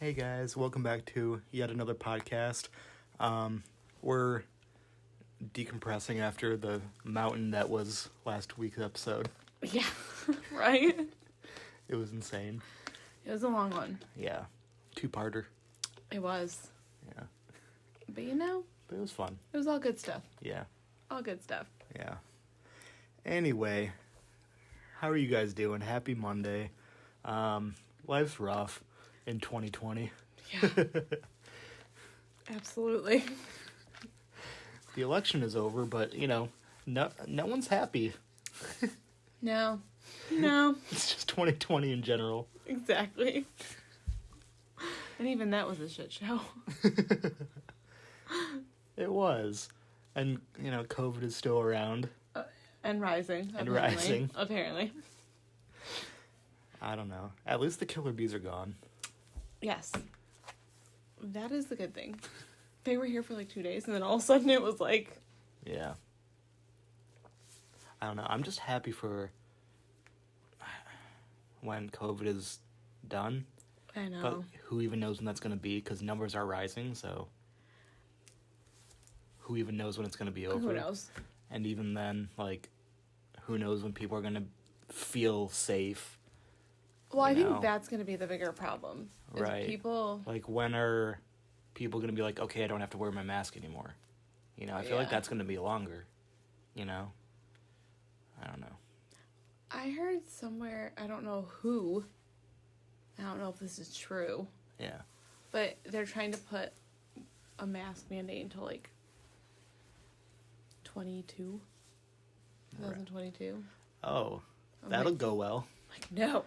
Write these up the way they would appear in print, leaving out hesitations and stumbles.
Hey guys, welcome back to yet another podcast. We're decompressing after the mountain that was last week's episode. Yeah, right? It was insane. It was a long one. Yeah, two-parter. It was. Yeah. But But it was fun. it was all good stuff. Yeah. All good stuff. Yeah. Anyway, how are you guys doing? Happy Monday. Life's rough in 2020. Yeah. Absolutely. The election is over, but, no one's happy. No. It's just 2020 in general. Exactly. And even that was a shit show. It was. And, COVID is still around. And rising. Apparently. I don't know. At least the killer bees are gone. Yes. That is the good thing. They were here for like 2 days, and then all of a sudden it was like... Yeah. I don't know. I'm just happy for when COVID is done. I know. But who even knows when that's going to be, because numbers are rising, so... Who even knows when it's going to be over? Who knows? And even then, who knows when people are going to feel safe? Well, I think that's going to be the bigger problem. Right. People... when are people going to be like, okay, I don't have to wear my mask anymore? I feel like that's going to be longer. I don't know. I heard somewhere, I don't know who, I don't know if this is true. Yeah. But they're trying to put a mask mandate until 2022. Oh, that'll go well. No.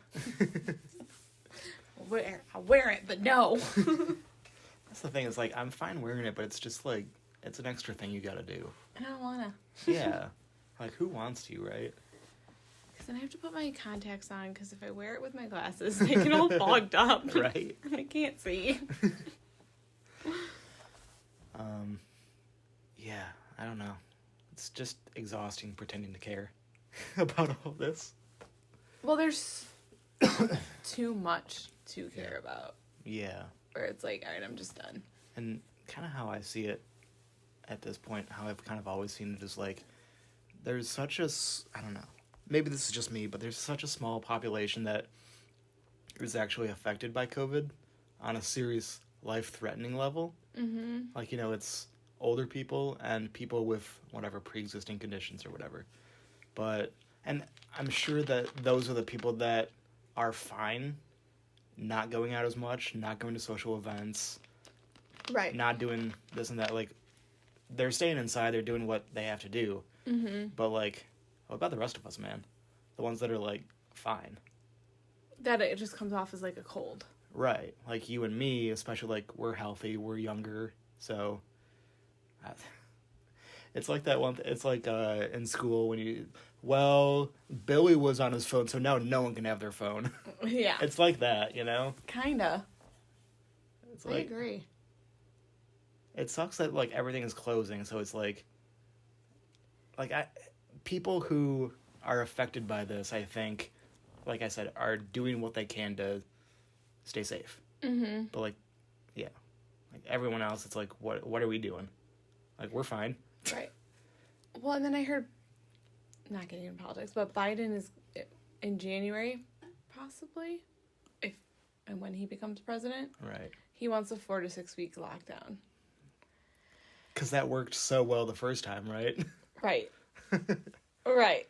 I'll wear it, but no. That's the thing, is I'm fine wearing it, but it's just it's an extra thing you gotta do. I don't wanna. Yeah. Who wants to, right? Because then I have to put my contacts on, because if I wear it with my glasses, they get all fogged up. Right. I can't see. Yeah, I don't know. It's just exhausting pretending to care about all this. Well, there's too much to care about. Yeah. Where it's all right, I'm just done. And kind of how I see it at this point, how I've kind of always seen it is there's such a, I don't know, maybe this is just me, but there's such a small population that is actually affected by COVID on a serious life-threatening level. Mm-hmm. It's older people and people with whatever pre-existing conditions or whatever. And I'm sure that those are the people that are fine not going out as much, not going to social events, right, not doing this and that. They're staying inside, they're doing what they have to do. Mm-hmm. But what about the rest of us, man? The ones that are fine. That it just comes off as a cold. Right. You and me, especially we're healthy, we're younger, so it's that one. It's in school when Billy was on his phone, so now no one can have their phone. Yeah. It's like that, Kinda. It's I agree. It sucks that everything is closing, so it's people who are affected by this, I think, like I said, are doing what they can to stay safe. Mm-hmm. But yeah, everyone else, it's what are we doing? We're fine. Right. Well, and then I heard, not getting into politics, but Biden is in January, possibly, if and when he becomes president. Right. He wants a 4 to 6 week lockdown. Because that worked so well the first time, right? Right. Right.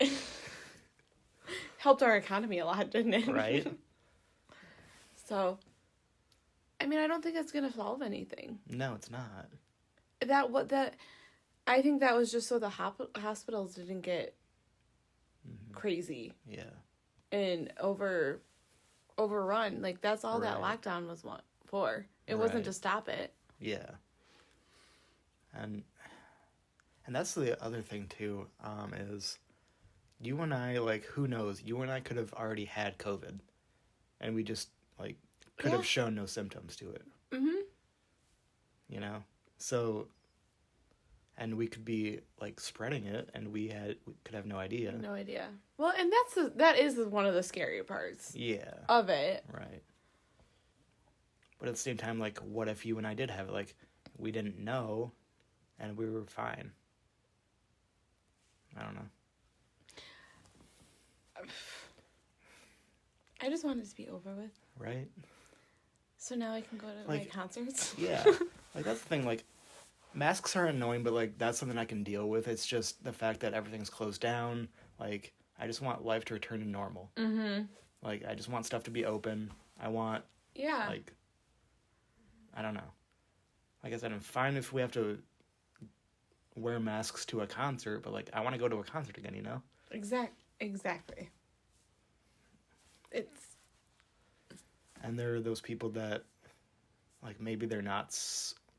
Helped our economy a lot, didn't it? Right. So, I don't think that's going to solve anything. No, it's not. I think that was just so the hospitals didn't get crazy. Yeah. And overrun. That's all that lockdown was for. It wasn't to stop it. Yeah. And that's the other thing too, is you and I, who knows, you and I could have already had COVID and we just could have shown no symptoms to it. Mm-hmm. So, and we could be spreading it and we could have no idea. No idea. Well, and that is one of the scary parts. Yeah. Of it. Right. But at the same time, like, what if you and I did have it? Like, we didn't know, and we were fine. I don't know. I just want it to be over with. Right? So now I can go to my concerts. Yeah. Like, that's the thing. Like, masks are annoying, but, like, that's something I can deal with. It's just the fact that everything's closed down. Like, I just want life to return to normal. Mm-hmm. Like, I just want stuff to be open. I want, like, I don't know. Like I said, I'm fine if we have to wear masks to a concert, but, like, I want to go to a concert again, you know? Exactly. And there are those people that, like, maybe they're not,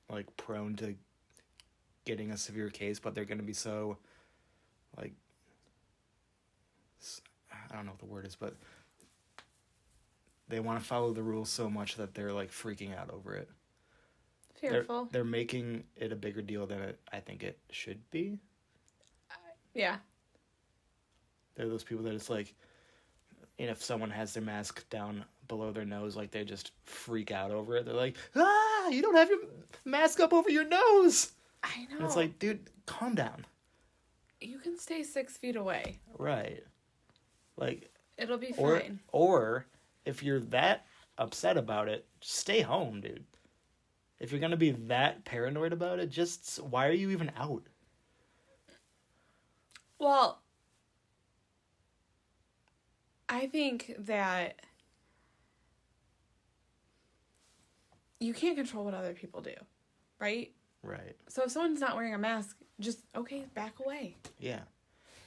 like, prone to getting a severe case, but they're going to be so, like, I don't know what the word is, but they want to follow the rules so much that they're, like, freaking out over it. Fearful. They're making it a bigger deal than I think it should be. Yeah. They're those people that it's like, and if someone has their mask down below their nose, like, they just freak out over it. They're like, you don't have your mask up over your nose. I know. And it's like, dude, calm down. You can stay 6 feet away. Right. Like, it'll be fine. Or if you're that upset about it, stay home, dude. If you're going to be that paranoid about it, just, why are you even out? Well, I think that you can't control what other people do, right? Right. So if someone's not wearing a mask, just, okay, back away. Yeah.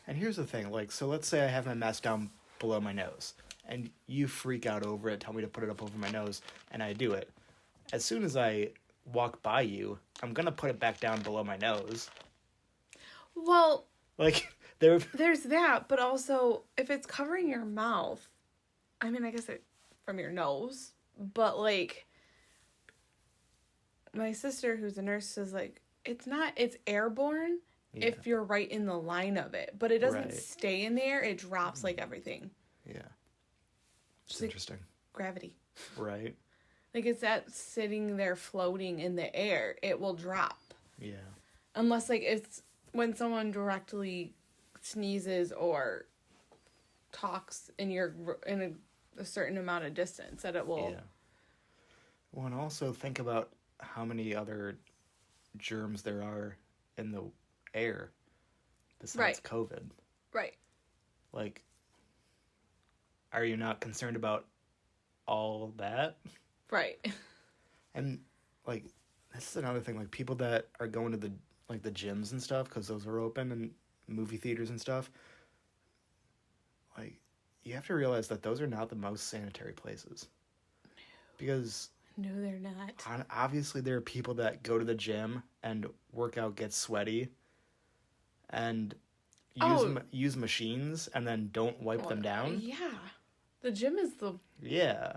And here's the thing, like, so let's say I have my mask down below my nose, and you freak out over it, tell me to put it up over my nose, and I do it. As soon as I walk by you, I'm gonna put it back down below my nose. Well, like, there's that, but also, if it's covering your mouth, I mean, I guess it from your nose, but, like, my sister, who's a nurse, is like, it's airborne if you're right in the line of it, but it doesn't stay in the air, it drops like everything. Yeah. It's like interesting. Gravity. Right. Like, it's that sitting there floating in the air, it will drop. Yeah. Unless, like, it's when someone directly sneezes or talks in a certain amount of distance that it will. Yeah. Well, and also think about how many other germs there are in the air besides COVID. Right. Like, are you not concerned about all that? Right. And, like, this is another thing, like, people that are going to the gyms and stuff, because those are open, and movie theaters and stuff, like, you have to realize that those are not the most sanitary places. Because... No, they're not. Obviously, there are people that go to the gym and work out, get sweaty, and use machines, and then don't wipe them down. Yeah. The gym is the... Yeah.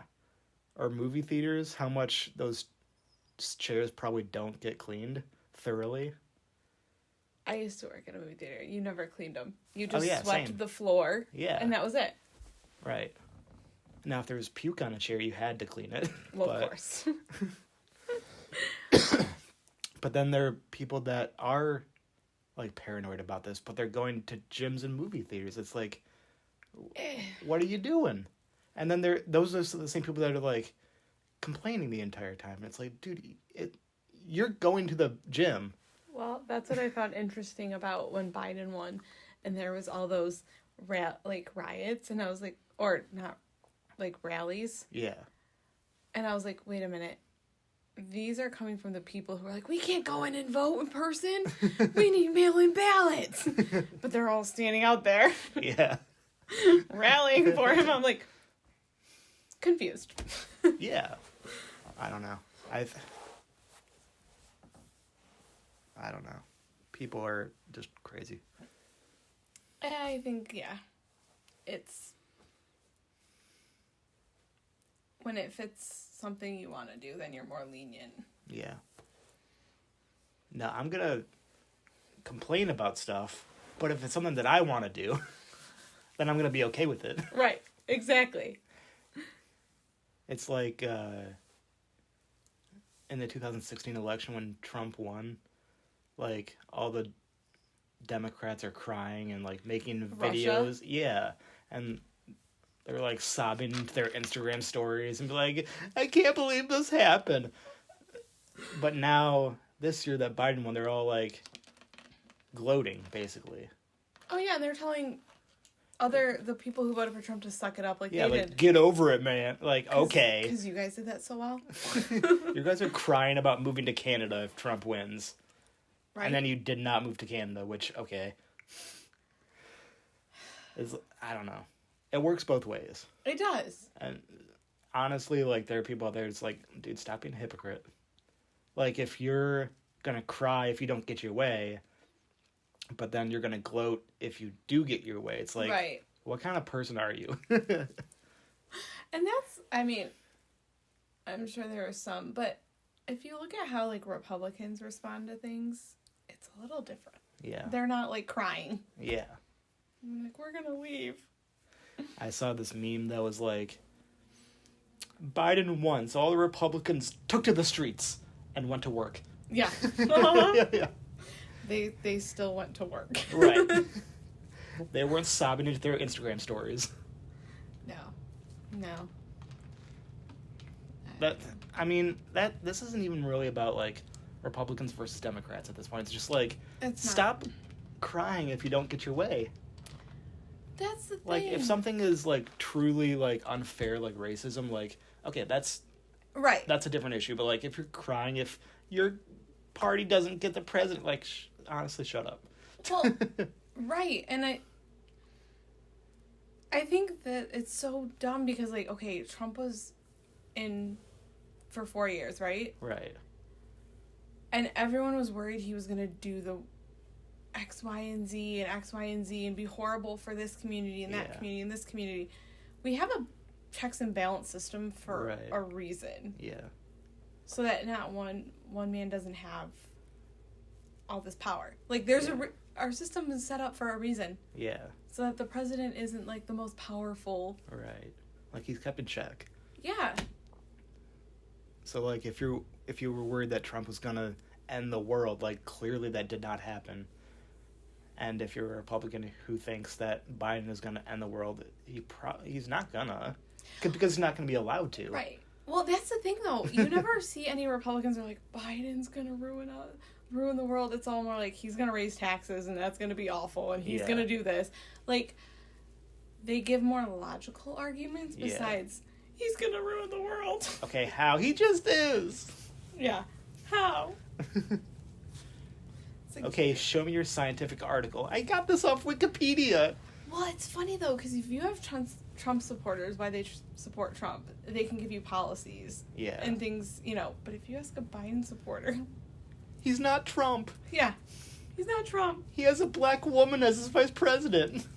Or movie theaters, how much those chairs probably don't get cleaned thoroughly. I used to work at a movie theater. You never cleaned them. You just swept the floor. Yeah. And that was it. Right. Now, if there was puke on a chair, you had to clean it. Well, of course. But then there are people that are, like, paranoid about this, but they're going to gyms and movie theaters. It's like, what are you doing? And then those are the same people that are, like, complaining the entire time. It's like, dude, you're going to the gym. Well, that's what I found interesting about when Biden won, and there was all those, riots, and I was like, or not, like, rallies. Yeah. And I was like, wait a minute. These are coming from the people who are like, we can't go in and vote in person. We need mail-in ballots. But they're all standing out there. Yeah. Rallying for him. I'm like, confused. Yeah. I don't know. I don't know. People are just crazy. I think, yeah. It's... when it fits something you want to do, then you're more lenient. Yeah. No, I'm going to complain about stuff, but if it's something that I want to do, then I'm going to be okay with it. Right. Exactly. It's like, in the 2016 election when Trump won, like, all the Democrats are crying and, like, making videos. Russia? Yeah. And they're, like, sobbing into their Instagram stories and be like, I can't believe this happened. But now, this year that Biden won, they're all, like, gloating, basically. Oh, yeah, and they're telling the people who voted for Trump to suck it up like Yeah, they like, did. get over it, man. Like, okay. Because you guys did that so well. You guys are crying about moving to Canada if Trump wins. Right? And then you did not move to Canada, which, okay. I don't know. It works both ways. It does. And honestly, like, there are people out there that's like, dude, stop being a hypocrite. Like, if you're gonna cry if you don't get your way, but then you're gonna gloat if you do get your way, it's like, right. What kind of person are you? And that's, I mean, I'm sure there are some, but if you look at how, like, Republicans respond to things, it's a little different. Yeah. They're not, like, crying. Yeah. I'm like, we're gonna leave. I saw this meme that was like, Biden won, so all the Republicans took to the streets and went to work. Yeah. Yeah. They still went to work. Right. They weren't sobbing into their Instagram stories. No. This isn't even really about, like, Republicans versus Democrats at this point. It's just like, It's not. stop crying if you don't get your way. That's the thing. Like, if something is, like, truly, like, unfair, like racism, like, okay, that's Right. a different issue. But, like, if you're crying if your party doesn't get the president, like, honestly, shut up. Well, right. And I think that it's so dumb because, like, okay, Trump was in for 4 years, right? Right. And everyone was worried he was going to do the X, Y, and Z and X, Y, and Z and be horrible for this community and that community and this community. We have a checks and balance system for a reason. Yeah. So that not one man doesn't have all this power. Like, there's our system is set up for a reason. Yeah. So that the president isn't, like, the most powerful. Right. Like, he's kept in check. Yeah. So, like, if you were worried that Trump was gonna end the world, like, clearly that did not happen. And if you're a Republican who thinks that Biden is gonna end the world, he's not gonna, because he's not gonna be allowed to. Right. Well, that's the thing, though. You never see any Republicans are like, Biden's gonna ruin the world. It's all more like, he's gonna raise taxes and that's gonna be awful and he's gonna do this. Like, they give more logical arguments besides, he's gonna ruin the world. Okay, how? He just is. Yeah. How? Like, okay, show me your scientific article. I got this off Wikipedia. Well, it's funny, though, because if you have Trump supporters, why they support Trump, they can give you policies. Yeah. And things, but if you ask a Biden supporter... He's not Trump. Yeah. He's not Trump. He has a black woman as his vice president.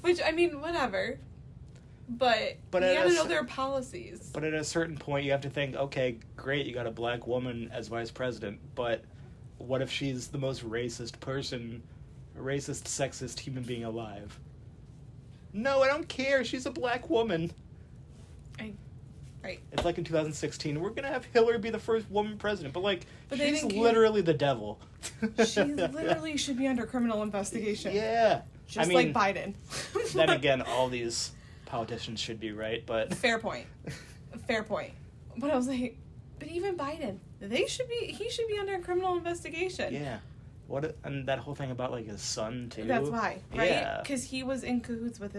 Which, I mean, whatever. But you gotta know their policies. But at a certain point, you have to think, okay, great, you got a black woman as vice president, but what if she's the most racist, sexist human being alive? No, I don't care. She's a black woman. Right. It's like in 2016, we're going to have Hillary be the first woman president, but she's literally the devil. She literally should be under criminal investigation. Yeah. Just like Biden. Then again, all these politicians should be, right? But Fair point. But I was like, but even Biden, he should be under a criminal investigation. Yeah. And that whole thing about, like, his son, too. That's why, right? Yeah. Because he was in cahoots with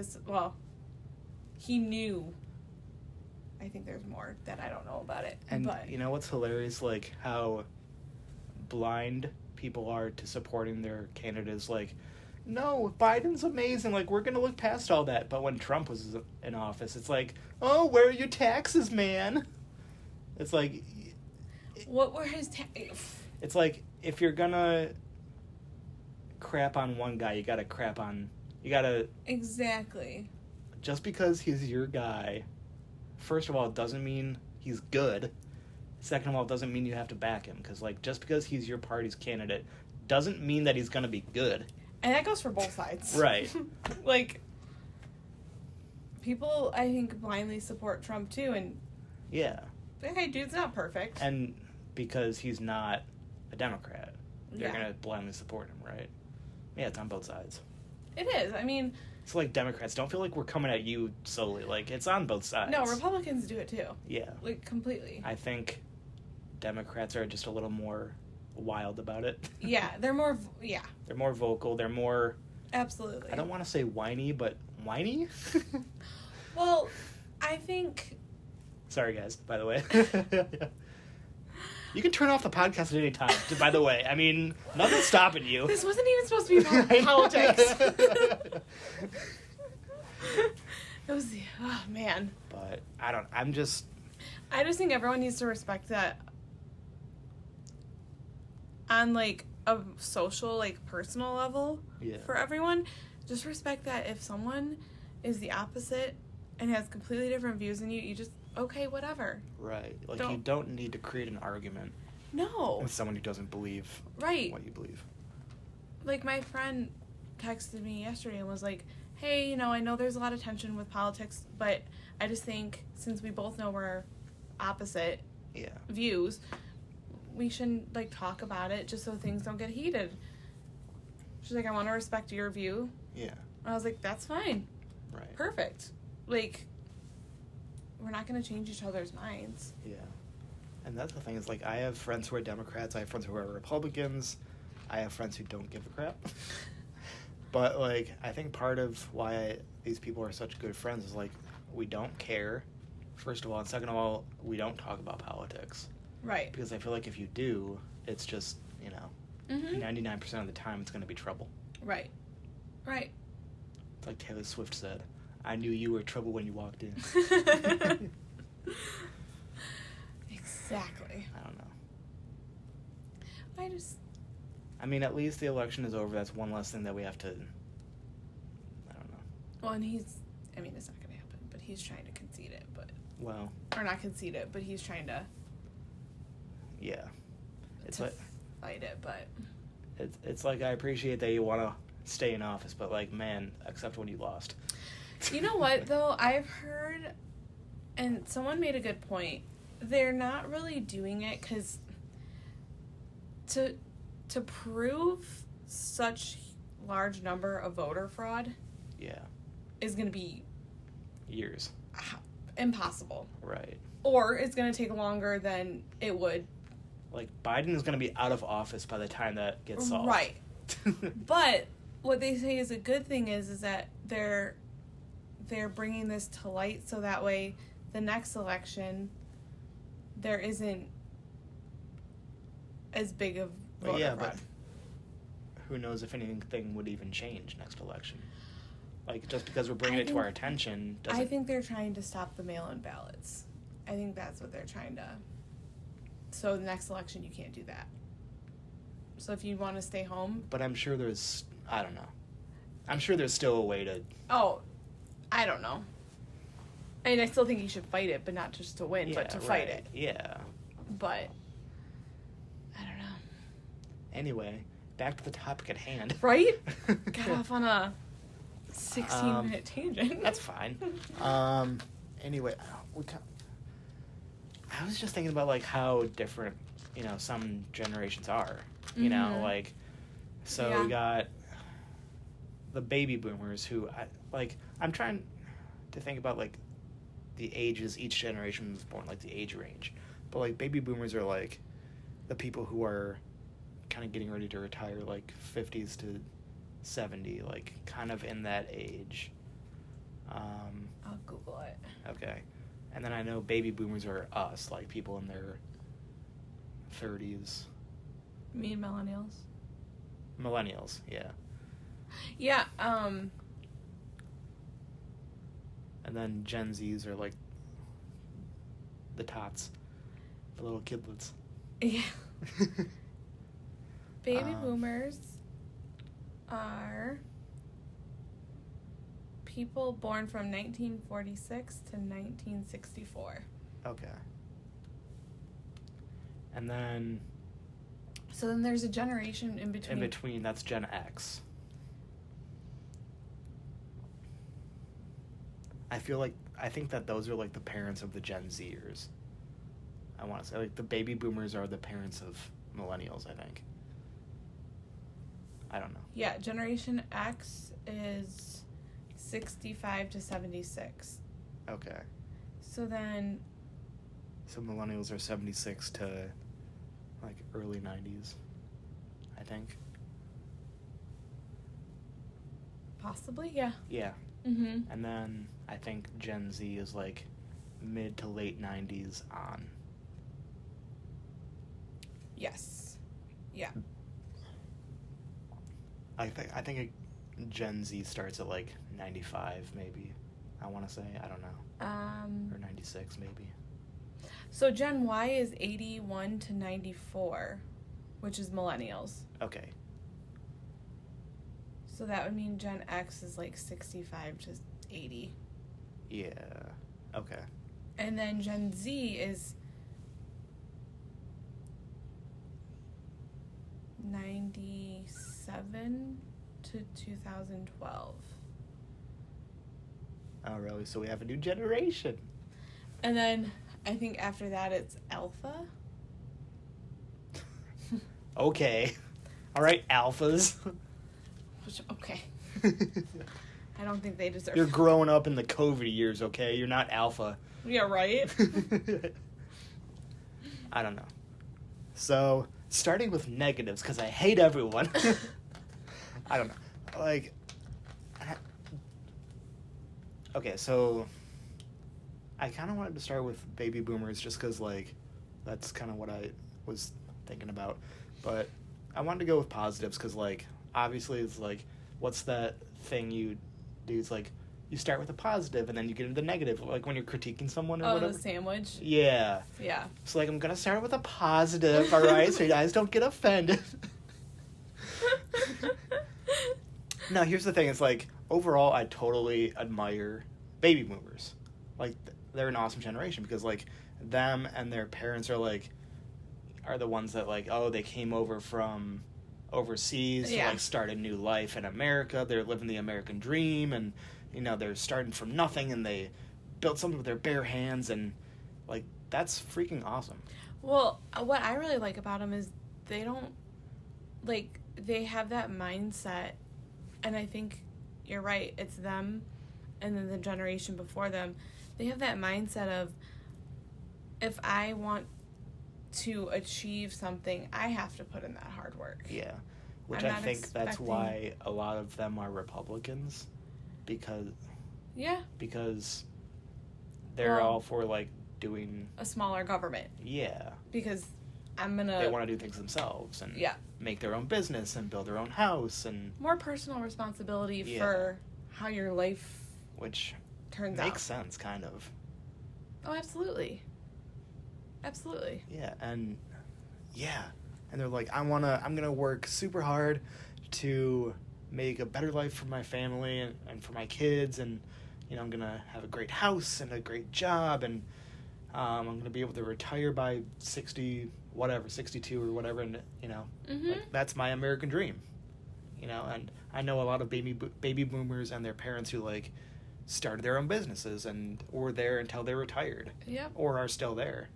he knew. I think there's more that I don't know about it. And you know what's hilarious? Like, how blind people are to supporting their candidates. Like, no, Biden's amazing. Like, we're going to look past all that. But when Trump was in office, it's like, oh, where are your taxes, man? It's like... What were his It's like, if you're going to crap on one guy, you got to crap on... You got to... Exactly. Just because he's your guy... First of all, it doesn't mean he's good. Second of all, it doesn't mean you have to back him. Because, like, just because he's your party's candidate doesn't mean that he's going to be good. And that goes for both sides. Right. Like, people, I think, blindly support Trump, too. And Yeah. Hey, dude's not perfect. And because he's not a Democrat, they're Yeah. going to blindly support him, right? Yeah, it's on both sides. It is. I mean... It's like Democrats, don't feel like we're coming at you solely. Like, it's on both sides. No, Republicans do it too. Yeah. Like, completely. I think Democrats are just a little more wild about it. Yeah, they're more... Yeah. They're more vocal. They're more... Absolutely. I don't want to say whiny, but whiny? Well, I think... Sorry, guys, by the way. You can turn off the podcast at any time, by the way. I mean, nothing's stopping you. This wasn't even supposed to be about politics. It was... Oh, man. But, I just think everyone needs to respect that on, like, a social, like, personal level for everyone. Just respect that if someone is the opposite and has completely different views than you, you just, okay, whatever. Right. Like, you don't need to create an argument with someone who doesn't believe what you believe. Like, my friend texted me yesterday and was like, hey, I know there's a lot of tension with politics, but I just think since we both know we're opposite views, we shouldn't, like, talk about it just so things don't get heated. She's like, I want to respect your view. Yeah. I was like, that's fine. Right. Perfect. Like, we're not going to change each other's minds. Yeah. And that's the thing is, like, I have friends who are Democrats. I have friends who are Republicans. I have friends who don't give a crap. But, like, I think part of why these people are such good friends is, like, we don't care, first of all. And second of all, we don't talk about politics. Right. Because I feel like if you do, it's just, 99% of the time it's going to be trouble. Right. Right. It's like Taylor Swift said, I knew you were trouble when you walked in. Exactly. I don't know. I mean, at least the election is over. That's one less thing that we have to... I don't know. Well, and it's not going to happen, but he's trying to concede it, but... Well... Or not concede it, but he's trying to... Yeah. It's to like... fight it, but... It's like, I appreciate that you want to stay in office, but, like, man, except when you lost. You know what, though? I've heard... And someone made a good point. They're not really doing it because... To prove such large number of voter fraud is going to be years. Impossible. Right. Or it's going to take longer than it would. Like, Biden is going to be out of office by the time that gets solved. Right. But what they say is a good thing is that they're bringing this to light so that way the next election there isn't as big of voter fraud. But who knows if anything would even change next election? Like, just because we're bringing it to our attention doesn't... I think they're trying to stop the mail-in ballots. I think that's what they're trying to... So the next election, you can't do that. So if you want to stay home... But I'm sure there's... I don't know. I'm sure there's still a way to... Oh, I don't know. I mean, I still think you should fight it, but not just to win, but to fight it. Yeah. But... I don't know. Anyway, back to the topic at hand. Right? Got off on a 16-minute tangent. That's fine. Anyway, I was just thinking about, like, how different, some generations are. You know, like, so we got the baby boomers who, I'm trying to think about, like, the ages each generation was born, like, the age range. But, like, baby boomers are, like, the people who are kind of getting ready to retire, like, 50s to 70, like, kind of in that age. I'll Google it. Okay. And then I know baby boomers are us, like, people in their 30s. You mean millennials? Millennials, yeah. Yeah, And then Gen Zs are, like, the tots. The little kidlets. Yeah. Baby boomers are people born from 1946 to 1964. Okay. And then... So then there's a generation in between. In between, that's Gen X. I think that those are like the parents of the Gen Zers. I want to say like the baby boomers are the parents of millennials, I think. I don't know. Yeah, Generation X is 65 to 76. Okay. So then... So millennials are 76 to like early 90s, I think. Possibly, yeah. Yeah. Mm-hmm. And then I think Gen Z is like mid to late 90s on. Yes. Yeah. I think Gen Z starts at like 95 maybe. I want to say, I don't know. Or 96 maybe. So Gen Y is 81 to 94, which is millennials. Okay. So that would mean Gen X is like 65 to 80. Yeah. Okay. And then Gen Z is 97 to 2012. Oh, really? So we have a new generation. And then I think after that it's Alpha. Okay. All right, alphas. Which, okay. I don't think they deserve You're growing up in the COVID years, okay? You're not alpha. Yeah, right? I don't know. So, starting with negatives, because I hate everyone. I don't know. Like, okay, so I kind of wanted to start with baby boomers just because, like, that's kind of what I was thinking about. But I wanted to go with positives because, like, obviously it's like, what's that thing you do? It's like, you start with a positive and then you get into negative, like when you're critiquing someone or whatever. Oh, the sandwich? Yeah. Yeah. So, like, I'm going to start with a positive, all right? So you guys don't get offended. No, here's the thing. It's like, overall, I totally admire baby boomers. Like, they're an awesome generation because, like, them and their parents are the ones that, like, oh, they came over from overseas to, like, start a new life in America. They're living the American dream, and, you know, they're starting from nothing, and they built something with their bare hands, and, like, that's freaking awesome. Well, what I really like about them is they don't, like, they have that mindset, and I think you're right, it's them and then the generation before them. They have that mindset of, if I want to achieve something, I have to put in that hard work. Yeah, which I think that's why a lot of them are Republicans, because they're all for, like, doing a smaller government. Yeah, because they want to do things themselves and make their own business and build their own house and more personal responsibility for how your life turns out. Makes sense, kind of. Oh, absolutely. Absolutely. Yeah, and they're like, I'm gonna work super hard to make a better life for my family and for my kids, and, you know, I'm gonna have a great house and a great job, and I'm gonna be able to retire by 62 or whatever, and, you know, like, that's my American dream, you know. And I know a lot of baby boomers and their parents who, like, started their own businesses and were there until they retired, or are still there,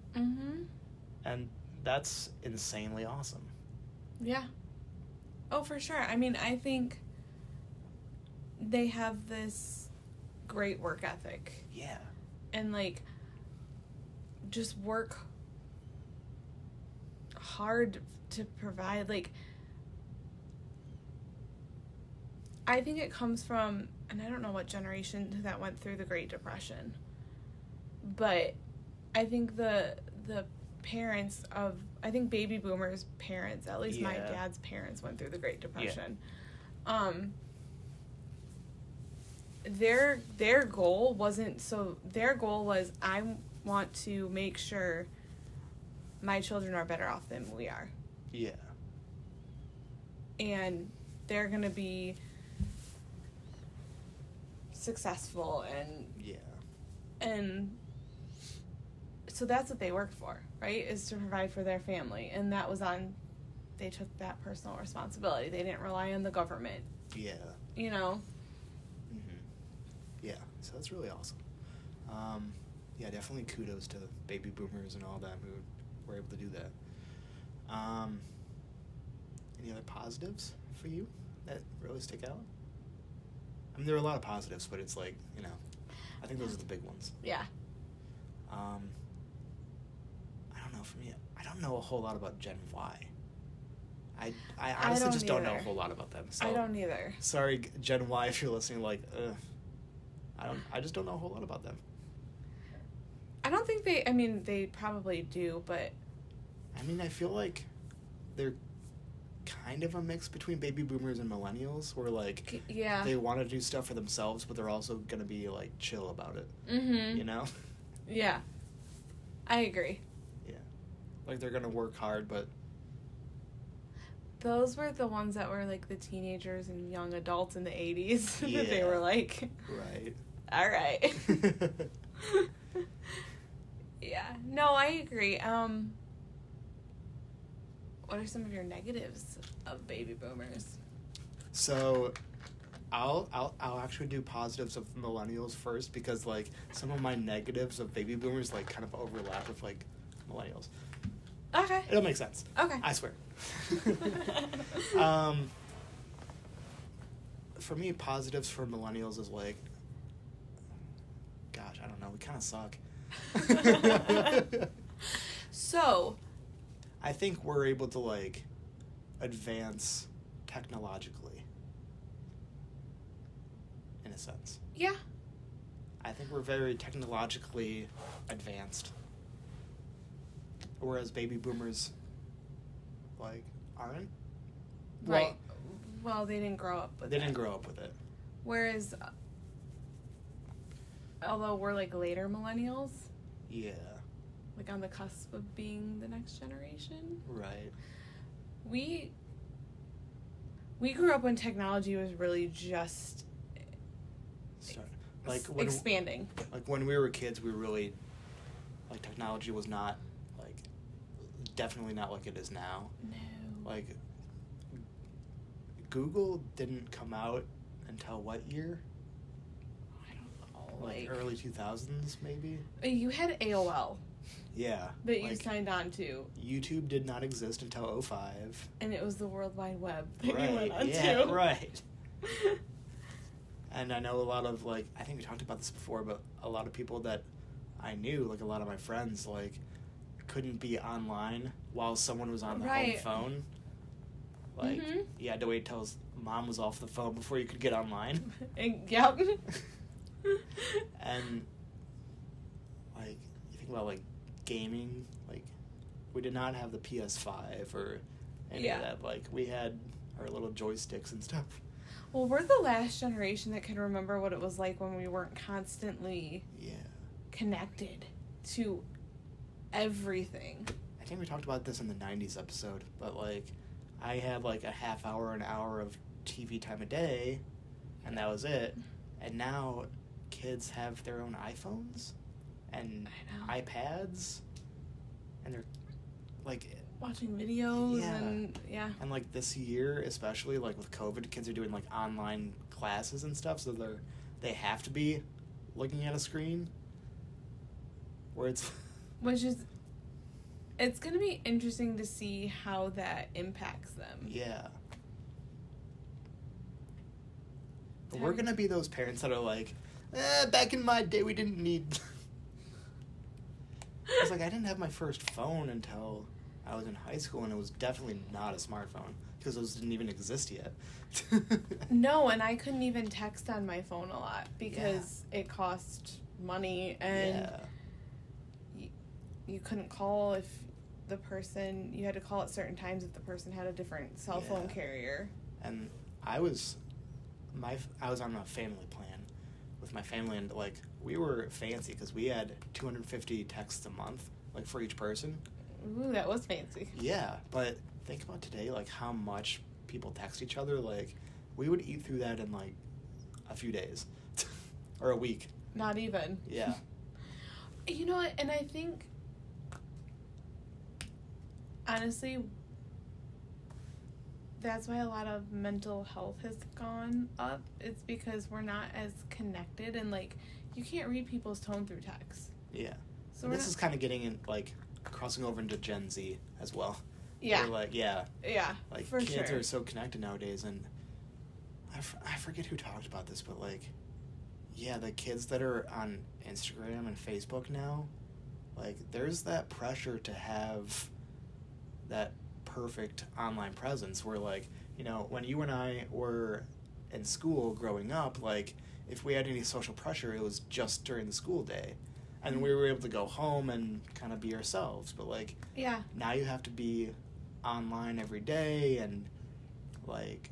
and that's insanely awesome. Yeah. Oh, for sure. I mean, I think they have this great work ethic. Yeah. And, like, just work hard to provide, like, I think it comes from, and I don't know what generation that went through the Great Depression, but I think the parents of, I think baby boomers' parents, at least my dad's parents, went through the Great Depression. Their goal wasn't, so their goal was, I want to make sure my children are better off than we are. Yeah. And they're going to be successful and so that's what they worked for, right? Is to provide for their family. And that was they took that personal responsibility. They didn't rely on the government. Yeah. You know? Mm-hmm. Yeah. So that's really awesome. Yeah, definitely kudos to baby boomers and all that who were able to do that. Any other positives for you that really stick out? I mean, there are a lot of positives, but it's like, I think those are the big ones. Yeah. I don't know, for me, I don't know a whole lot about Gen Y. I honestly just don't know a whole lot about them. So, I don't either. Sorry, Gen Y, if you're listening, like, I just don't know a whole lot about them. I don't think they probably do, but... I mean, I feel like they're kind of a mix between baby boomers and millennials, where, like, they want to do stuff for themselves, but they're also going to be, like, chill about it. Mm-hmm. You know? Yeah. I agree. Yeah. Like, they're going to work hard, but... Those were the ones that were, like, the teenagers and young adults in the 80s. Yeah. That they were like... Right. All right. Yeah. No, I agree. What are some of your negatives of baby boomers? So, I'll actually do positives of millennials first, because, like, some of my negatives of baby boomers, like, kind of overlap with, like, millennials. Okay. It'll make sense. Okay. I swear. For me, positives for millennials is, like, gosh, I don't know, we kind of suck. So, I think we're able to, like, advance technologically, in a sense. yeah. I think we're very technologically advanced, whereas baby boomers, like, aren't. Right. Well, they didn't grow up with it. They didn't grow up with it. Whereas, although we're, like, later millennials, Yeah. like, on the cusp of being the next generation, Right. we grew up when technology was really just Like, when, expanding. like, when we were kids, we really, like, technology was not, like, definitely not like it is now. No. Like, Google didn't come out until what year? I don't know. Like early 2000s, maybe? You had AOL Yeah. that you like, signed on to. YouTube did not exist until 2005. And it was the World Wide Web that Right, you went on yeah, to. right. And I know a lot of, like, I think we talked about this before, but a lot of people that I knew, like, a lot of my friends, like, couldn't be online while someone was on the home phone. Like, you had to wait till mom was off the phone before you could get online. Yep. And, like, you think about, like, gaming, like, we did not have the PS5 or any of that. Like, we had our little joysticks and stuff. Well, we're the last generation that can remember what it was like when we weren't constantly connected to everything. I think we talked about this in the 90s episode, but, like, I had, like, a half hour, an hour of TV time a day, and that was it. And now kids have their own iPhones and iPads, and they're, like... watching videos and And, like, this year, especially, like, with COVID, kids are doing, like, online classes and stuff, so they have to be looking at a screen where it's... Which is... It's going to be interesting to see how that impacts them. Yeah. But we're going to be those parents that are like, back in my day, we didn't need... I was like, I didn't have my first phone until I was in high school, and it was definitely not a smartphone, because those didn't even exist yet. No, and I couldn't even text on my phone a lot, because it cost money, and you couldn't call if the person... You had to call at certain times if the person had a different cell phone carrier. And I was on a family plan with my family, and, like, we were fancy, because we had 250 texts a month, like, for each person. Ooh, that was fancy. Yeah, but think about today, like, how much people text each other. Like, we would eat through that in, like, a few days. Or a week. Not even. Yeah. You know what, and I think... Honestly, that's why a lot of mental health has gone up. It's because we're not as connected, and, like, you can't read people's tone through text. Yeah. So this is kind of getting in, like, crossing over into Gen Z as well. Yeah. Where, like, yeah. Yeah, Like, for kids sure. are so connected nowadays, and I forget who talked about this, but, like, yeah, the kids that are on Instagram and Facebook now, like, there's that pressure to have that perfect online presence where, like, you know, when you and I were in school growing up, like, if we had any social pressure, it was just during the school day. And we were able to go home and kind of be ourselves. But, like, Yeah. now you have to be online every day and, like,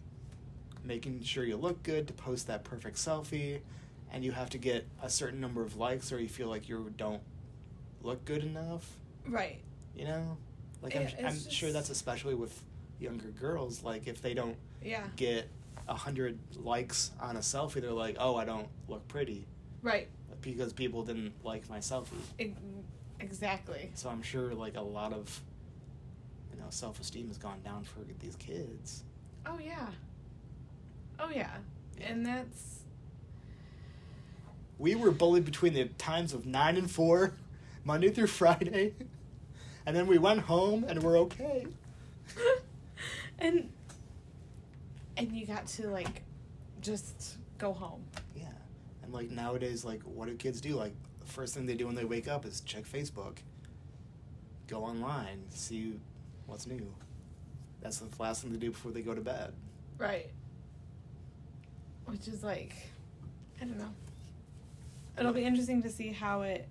making sure you look good to post that perfect selfie. And you have to get a certain number of likes or you feel like you don't look good enough. Right. You know? Like, I'm sure that's especially with younger girls. Like, if they don't get 100 likes on a selfie, they're like, oh, I don't look pretty. Right. Because people didn't like my selfie. Exactly. So I'm sure, like, a lot of, you know, self-esteem has gone down for these kids. Oh, yeah. Oh, yeah. And that's... We were bullied between the times of 9 and 4, Monday through Friday. And then we went home and we're okay. and you got to, like, just go home. Yeah. And, like, nowadays, like, what do kids do? Like, the first thing they do when they wake up is check Facebook. Go online, see what's new. That's the last thing they do before they go to bed. Right. Which is, like, I don't know. It'll be interesting to see how it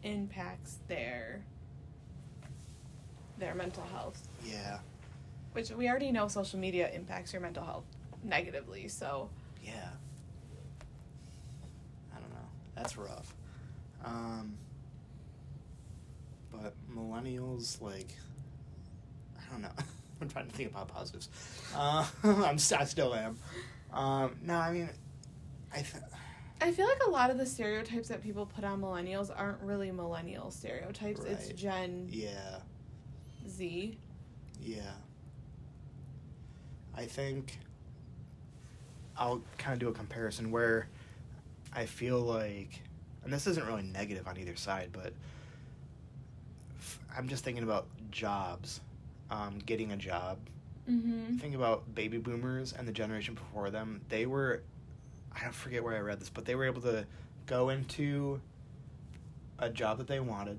impacts their mental health. Yeah. Which we already know social media impacts your mental health negatively, so... Yeah. I don't know. That's rough. But millennials, like... I don't know. I'm trying to think about positives. I still am. No, I mean... I feel like a lot of the stereotypes that people put on millennials aren't really millennial stereotypes. Right. It's Gen Z. Yeah. I think I'll kind of do a comparison where I feel like, and this isn't really negative on either side, but I'm just thinking about jobs, getting a job. Mm-hmm. Think about baby boomers and the generation before them. They were, I don't forget where I read this, but they were able to go into a job that they wanted,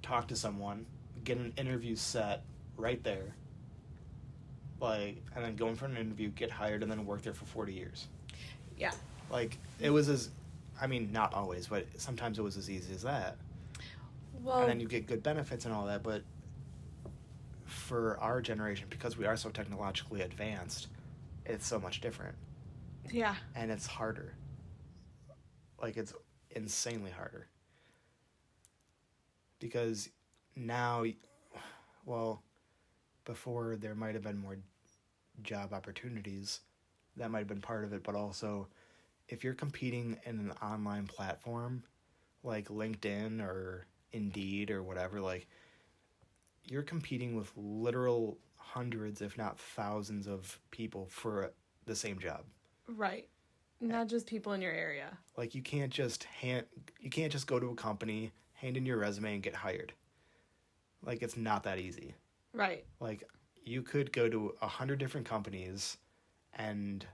talk to someone, get an interview set right there, like, and then go in for an interview, get hired, and then work there for 40 years. Yeah. Like, it was as, I mean, not always, but sometimes it was as easy as that. Well, and then you get good benefits and all that, but for our generation, because we are so technologically advanced, it's so much different. Yeah. And it's harder. Like, it's insanely harder. Because now, well, before there might have been more job opportunities, that might have been part of it, but also, if you're competing in an online platform, like LinkedIn or Indeed or whatever, like, you're competing with literal hundreds, if not thousands of people for the same job. Right. Not just people in your area. Like, you can't just go to a company, hand in your resume, and get hired. Like, it's not that easy. Right. Like, you could go to 100 different companies and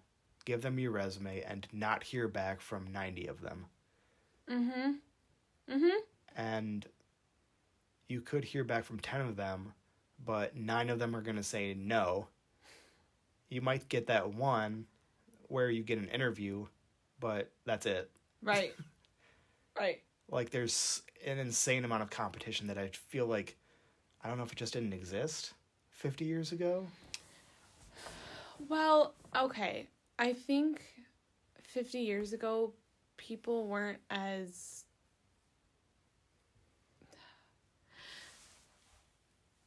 give them your resume and not hear back from 90 of them. Mm-hmm. Mm-hmm. And you could hear back from 10 of them, but 9 of them are going to say no. You might get that one where you get an interview, but that's it. Right. Right. Like, there's an insane amount of competition that I feel like, I don't know if it just didn't exist 50 years ago. Well, okay. I think 50 years ago, people weren't as...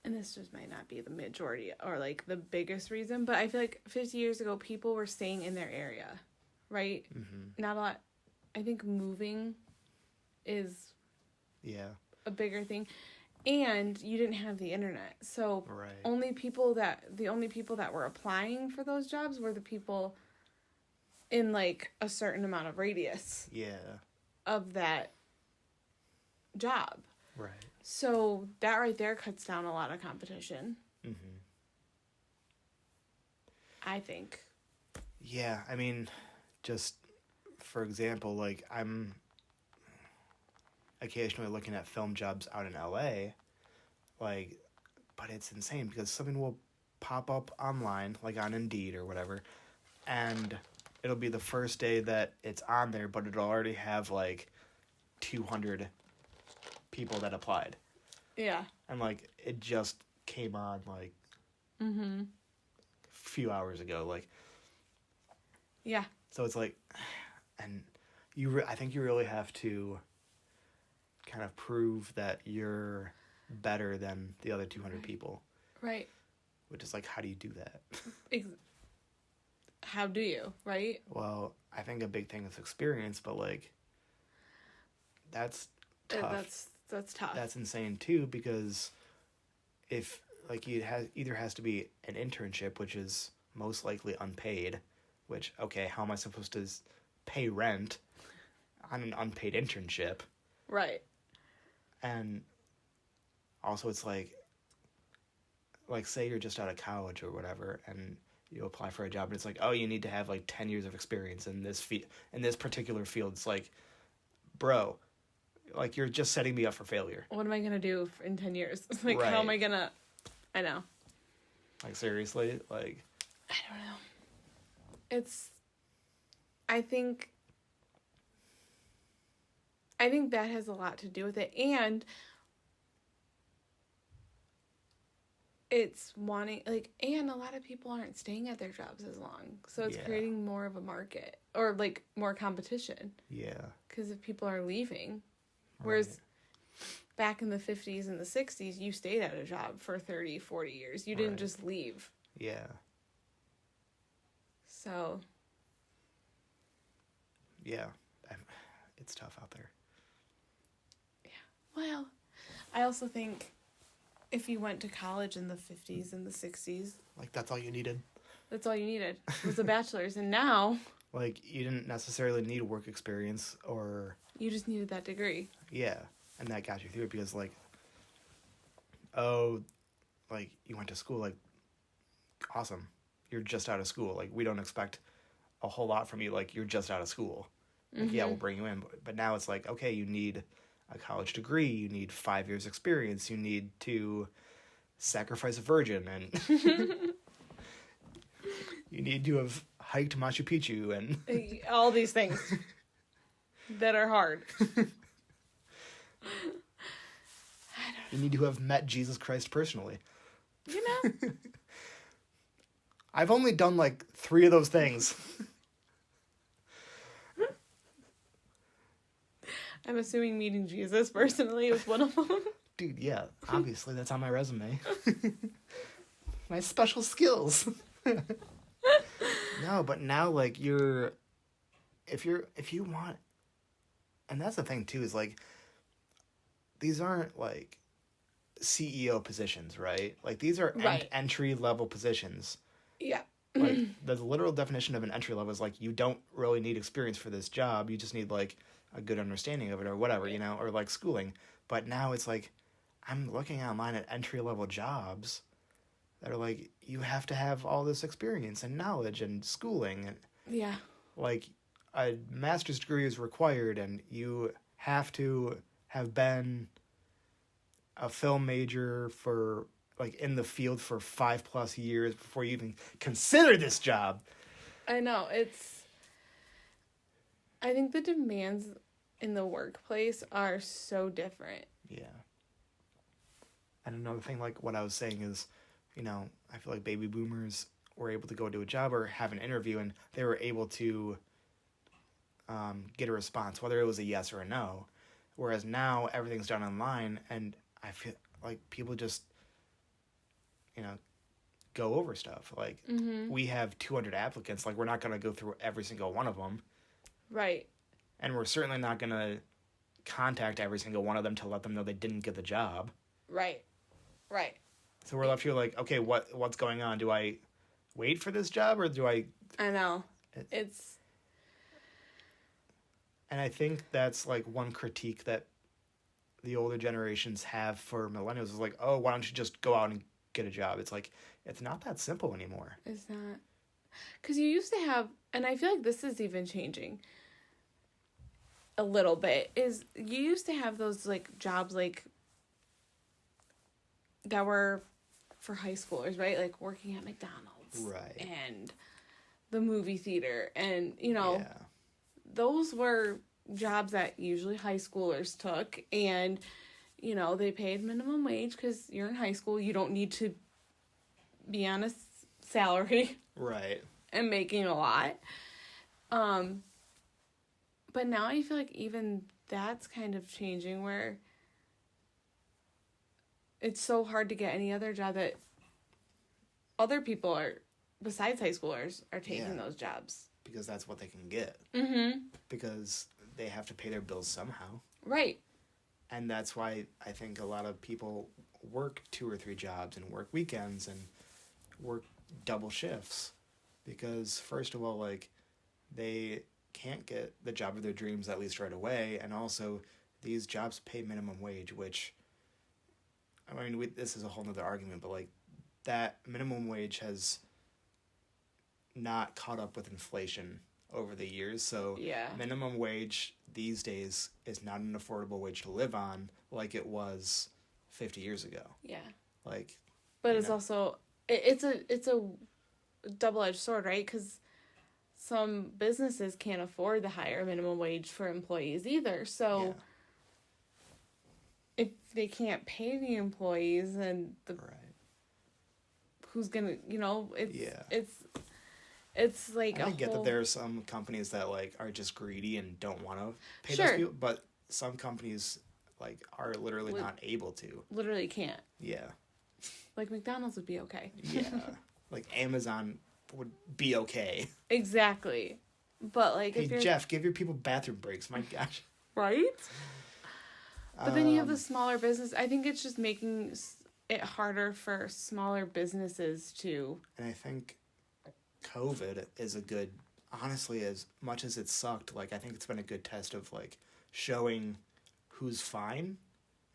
And this just might not be the majority or, like, the biggest reason, but I feel like 50 years ago, people were staying in their area, right? Mm-hmm. Not a lot. I think moving is a bigger thing. And you didn't have the internet. So right. the only people that were applying for those jobs were the people in, like, a certain amount of radius Yeah. of that job. Right. So that right there cuts down a lot of competition. Mm-hmm. I think. Yeah, I mean, just for example, like, I'm occasionally looking at film jobs out in LA, like, but it's insane because something will pop up online, like on Indeed or whatever, and it'll be the first day that it's on there, but it'll already have, like, 200 people that applied. Yeah. And, like, it just came on, like, Mm-hmm. a few hours ago, like. Yeah. So it's like, and I think you really have to kind of prove that you're better than the other 200 people. Right. Which is like, how do you do that? How do you, right? Well, I think a big thing is experience, but, like, that's tough. That's tough. That's insane too, because if, like, it either has to be an internship, which is most likely unpaid, which, okay, how am I supposed to pay rent on an unpaid internship? Right. And also it's like say you're just out of college or whatever, and you apply for a job, and it's like, oh, you need to have, like, 10 years of experience in this in this particular field. It's like, bro, like, you're just setting me up for failure. What am I going to do in 10 years? Like, right. How am I going to... I know. Like, seriously? Like... I don't know. I think that has a lot to do with it, and it's wanting, like, and a lot of people aren't staying at their jobs as long, so it's creating more of a market, or, like, more competition. Yeah. Because if people are leaving, whereas back in the 50s and the 60s, you stayed at a job for 30, 40 years. You didn't just leave. Yeah. So. Yeah. It's tough out there. Yeah. Well, I also think if you went to college in the 50s and the 60s. Like, that's all you needed? That's all you needed was a bachelor's. And now. Like, you didn't necessarily need work experience or. You just needed that degree. Yeah. And that got you through it because, like, oh, like, you went to school, like, awesome. You're just out of school. Like, we don't expect a whole lot from you. Like, you're just out of school. Like, yeah, we'll bring you in. But now it's like, okay, you need a college degree. You need 5 years experience. You need to sacrifice a virgin. And you need to have hiked Machu Picchu. And all these things that are hard. You need to have met Jesus Christ personally. You know? I've only done, like, 3 of those things. I'm assuming meeting Jesus personally was one of them. Dude, yeah. Obviously, that's on my resume. My special skills. No, but now, like, if you want... And that's the thing, too, is, like, these aren't, like, CEO positions, right? Like, these are entry-level positions. Yeah. Like, the literal definition of an entry level is, like, you don't really need experience for this job. You just need, like, a good understanding of it or whatever, you know, or, like, schooling. But now it's, like, I'm looking online at entry-level jobs that are, like, you have to have all this experience and knowledge and schooling. And, yeah. Like, a master's degree is required, and you have to have been a film major for, like, in the field for 5+ years before you even consider this job. I know. I think the demands in the workplace are so different. Yeah. And another thing, like what I was saying is, you know, I feel like baby boomers were able to go to a job or have an interview, and they were able to get a response, whether it was a yes or a no. Whereas now everything's done online, and I feel like people just, you know, go over stuff. Like, we have 200 applicants. Like, we're not going to go through every single one of them. Right. And we're certainly not going to contact every single one of them to let them know they didn't get the job. Right. Right. So we're left here like, okay, what's going on? Do I wait for this job, or do I... I know. It's And I think that's like one critique that the older generations have for millennials is like, oh, why don't you just go out and get a job? It's like, it's not that simple anymore. It's not. Because you used to have, and I feel like this is even changing a little bit, is you used to have those, like, jobs, like, that were for high schoolers, right? Like, working at McDonald's. Right. And the movie theater. And, you know, Yeah. those were jobs that usually high schoolers took. And, you know, they paid minimum wage because you're in high school. You don't need to be on a salary. Right. And making a lot. But now I feel like even that's kind of changing where it's so hard to get any other job that other people are, besides high schoolers, are taking those jobs. Because that's what they can get. Mm-hmm. Because they have to pay their bills somehow. Right. And that's why I think a lot of people work 2 or 3 jobs and work weekends and work double shifts. Because, first of all, like, they can't get the job of their dreams at least right away. And also, these jobs pay minimum wage, which, I mean, this is a whole nother argument, but, like, that minimum wage has not caught up with inflation over the years. So, minimum wage these days is not an affordable wage to live on like it was 50 years ago. Yeah. Like, but it's also, it's a double-edged sword, right? Because some businesses can't afford the higher minimum wage for employees either. So if they can't pay the employees, and who's gonna, you know, it's like I get that there are some companies that like are just greedy and don't want to pay Sure. those people, but some companies like are literally not able to. Literally can't. Yeah. Like McDonald's would be okay. Yeah. Like Amazon would be okay. Exactly. But like, Hey, if you're... Jeff, give your people bathroom breaks. My gosh. Right? But then you have the smaller business. I think it's just making it harder for smaller businesses to... And I think COVID is a good, honestly, as much as it sucked, like, I think it's been a good test of, like, showing who's fine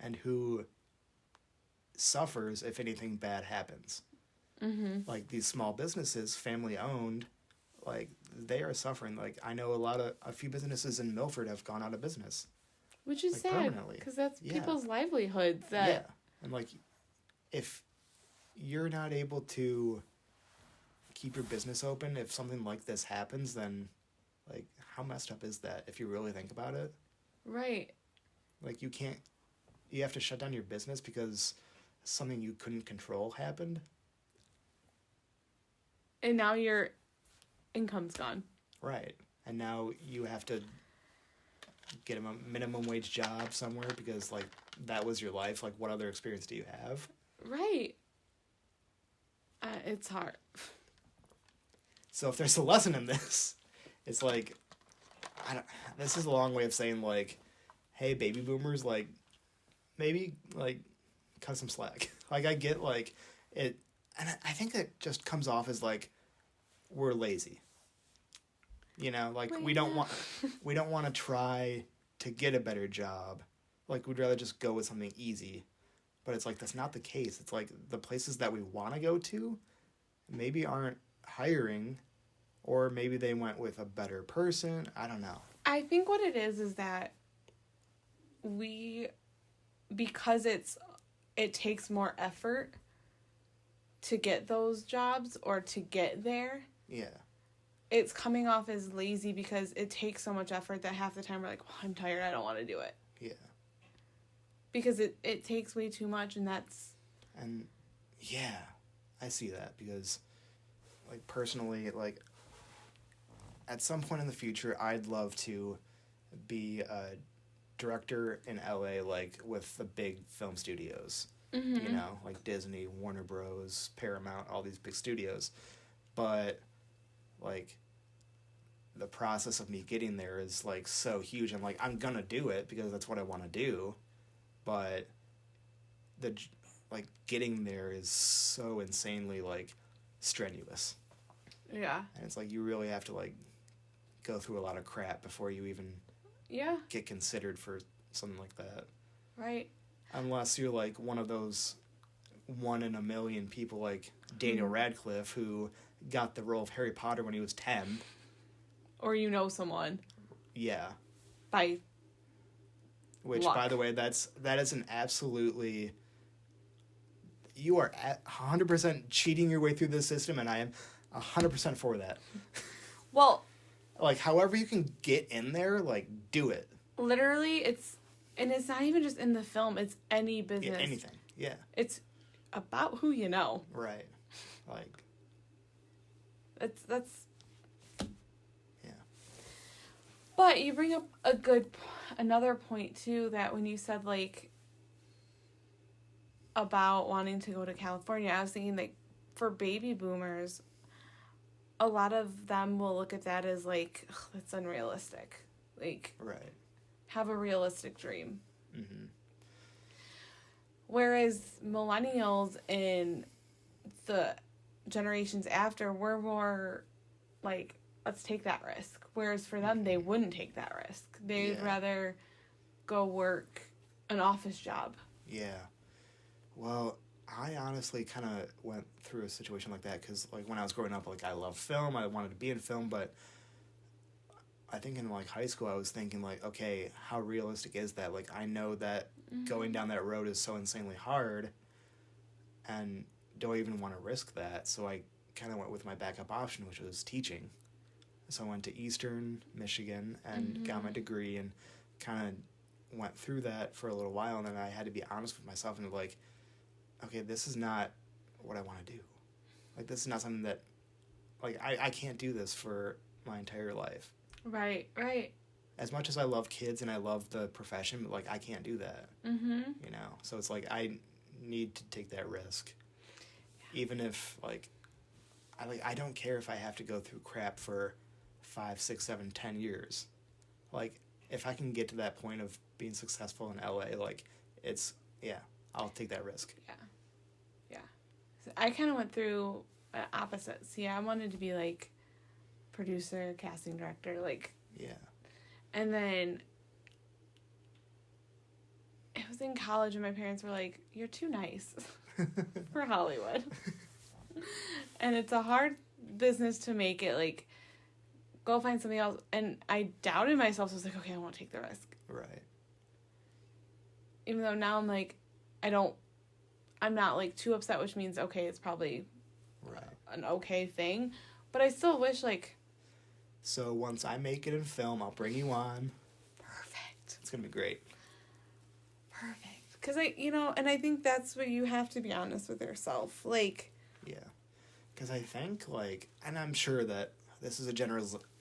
and who suffers if anything bad happens. Mm-hmm. Like, these small businesses, family-owned, like, they are suffering. Like, I know a few businesses in Milford have gone out of business. Which is like, sad, permanently. because that's people's livelihoods. Yeah. And, like, if you're not able to keep your business open, if something like this happens, then, like, how messed up is that if you really think about it? Right. Like, you have to shut down your business because something you couldn't control happened. And now your income's gone. Right. And now you have to get a minimum wage job somewhere because, like, that was your life. Like, what other experience do you have? Right. It's hard. So if there's a lesson in this, it's like, this is a long way of saying, like, hey, baby boomers, like, maybe, like, cut some slack. Like, I get, like, it, and I think it just comes off as, like, we're lazy. You know, like, we don't want to try to get a better job. Like, we'd rather just go with something easy. But it's like, that's not the case. It's like, the places that we want to go to maybe aren't hiring, or maybe they went with a better person. I don't know. I think what it is that because it takes more effort to get those jobs or to get there. Yeah. It's coming off as lazy because it takes so much effort that half the time we're like, well, I'm tired, I don't want to do it. Yeah. Because it takes way too much, and that's... And, yeah, I see that because, like, personally, like, at some point in the future, I'd love to be a director in LA, like, with the big film studios. Mm-hmm. You know, like Disney, Warner Bros., Paramount, all these big studios. But, like, the process of me getting there is, like, so huge. I'm like, I'm gonna do it because that's what I want to do. But getting there is so insanely, like, strenuous. Yeah. And it's like, you really have to, like, go through a lot of crap before you even get considered for something like that. Right. Unless you're like one of those 1 in a million people like Daniel Radcliffe, who got the role of Harry Potter when he was 10. Or you know someone. Yeah. By Which, luck. by the way, that is an absolutely... You are 100% cheating your way through this system, and I am 100% for that. Well... Like, however you can get in there, like, do it. Literally, it's not even just in the film, it's any business. Yeah, anything, yeah. It's about who you know. Right. Like... That's... Yeah. But you bring up another point, too, that when you said, like, about wanting to go to California, I was thinking, like, for baby boomers, a lot of them will look at that as, like, that's unrealistic. Like, right. Have a realistic dream. Mm-hmm. Whereas millennials and the generations after were more, like, let's take that risk. Whereas for them, they wouldn't take that risk. They'd rather go work an office job. Yeah. Well, I honestly kind of went through a situation like that because, like, when I was growing up, like, I loved film. I wanted to be in film, but I think in, like, high school, I was thinking, like, okay, how realistic is that? Like, I know that going down that road is so insanely hard, and do I even want to risk that? So I kind of went with my backup option, which was teaching. So I went to Eastern Michigan and got my degree and kind of went through that for a little while, and then I had to be honest with myself and, like, okay, this is not what I want to do. Like, this is not something that, like, I can't do this for my entire life. Right. As much as I love kids and I love the profession, but, like, I can't do that. Mm-hmm. You know? So it's like, I need to take that risk. Yeah. Even if, like, I don't care if I have to go through crap for 5, 6, 7, 10 years. Like, if I can get to that point of being successful in LA, like, I'll take that risk. Yeah. So I kind of went through opposite. See, I wanted to be, like, producer, casting director, like... Yeah. And then it was in college and my parents were like, you're too nice for Hollywood. And it's a hard business to make it, like, go find something else. And I doubted myself, so I was like, okay, I won't take the risk. Right. Even though now I'm like, I'm not, like, too upset, which means, okay, it's probably an okay thing. But I still wish, like... So once I make it in film, I'll bring you on. Perfect. It's going to be great. Perfect. Because I think that's what you have to be honest with yourself. Like... Yeah. Because I think, like, and I'm sure that this is a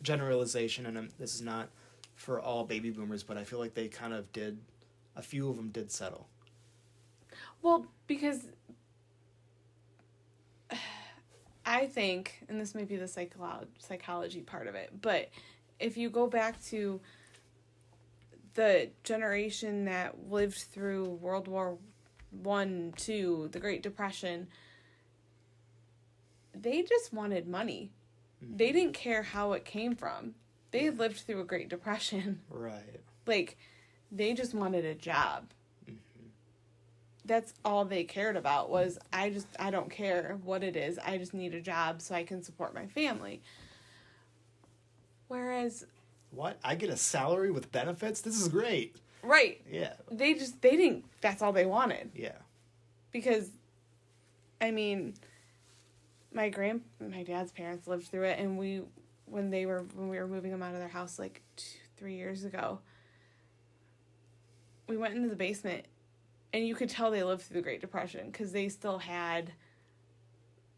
generalization, and this is not for all baby boomers, but I feel like they kind of did, a few of them did settle. Well, because I think, and this may be the psychology part of it, but if you go back to the generation that lived through World War I, II, the Great Depression, they just wanted money. Mm-hmm. They didn't care how it came from. They had lived through a Great Depression. Right. Like, they just wanted a job. Mm-hmm. That's all they cared about was, I don't care what it is. I just need a job so I can support my family. Whereas... What? I get a salary with benefits? This is great. Right. Yeah. They didn't, that's all they wanted. Yeah. Because, I mean, my dad's parents lived through it, and when we were moving them out of their house, like, 2-3 years ago, we went into the basement, and you could tell they lived through the Great Depression, because they still had,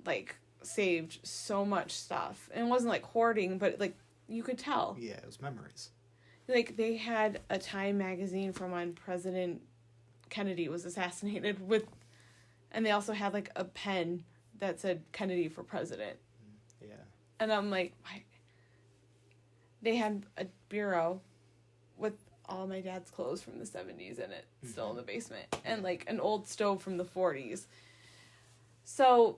like, saved so much stuff. And it wasn't, like, hoarding, but, like, you could tell. Yeah, it was memories. Like, they had a Time magazine from when President Kennedy was assassinated and they also had, like, a pen that said Kennedy for president. Yeah. And I'm like, why? They had a bureau with all my dad's clothes from the 70s in it, still in the basement. And, like, an old stove from the 40s. So,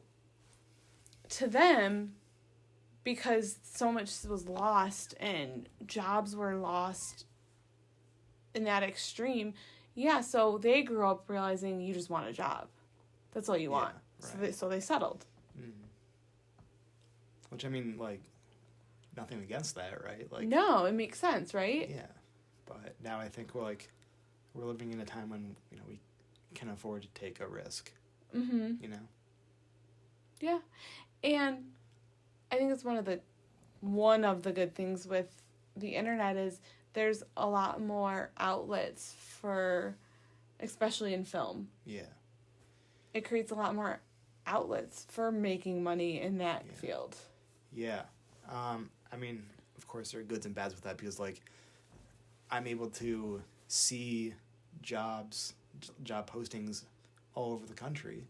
to them, because so much was lost and jobs were lost in that extreme. Yeah, so they grew up realizing you just want a job. That's all you want. Right. So they settled. Mm. Which, I mean, like, nothing against that, right? Like, No, it makes sense, right? yeah. But now I think we're living in a time when, we can afford to take a risk. Mm-hmm. Yeah. And I think it's one of the good things with the internet is there's a lot more outlets for, especially in film. Yeah. It creates a lot more outlets for making money in that field. Yeah. I mean, of course, there are goods and bads with that because, like, I'm able to see job postings all over the country,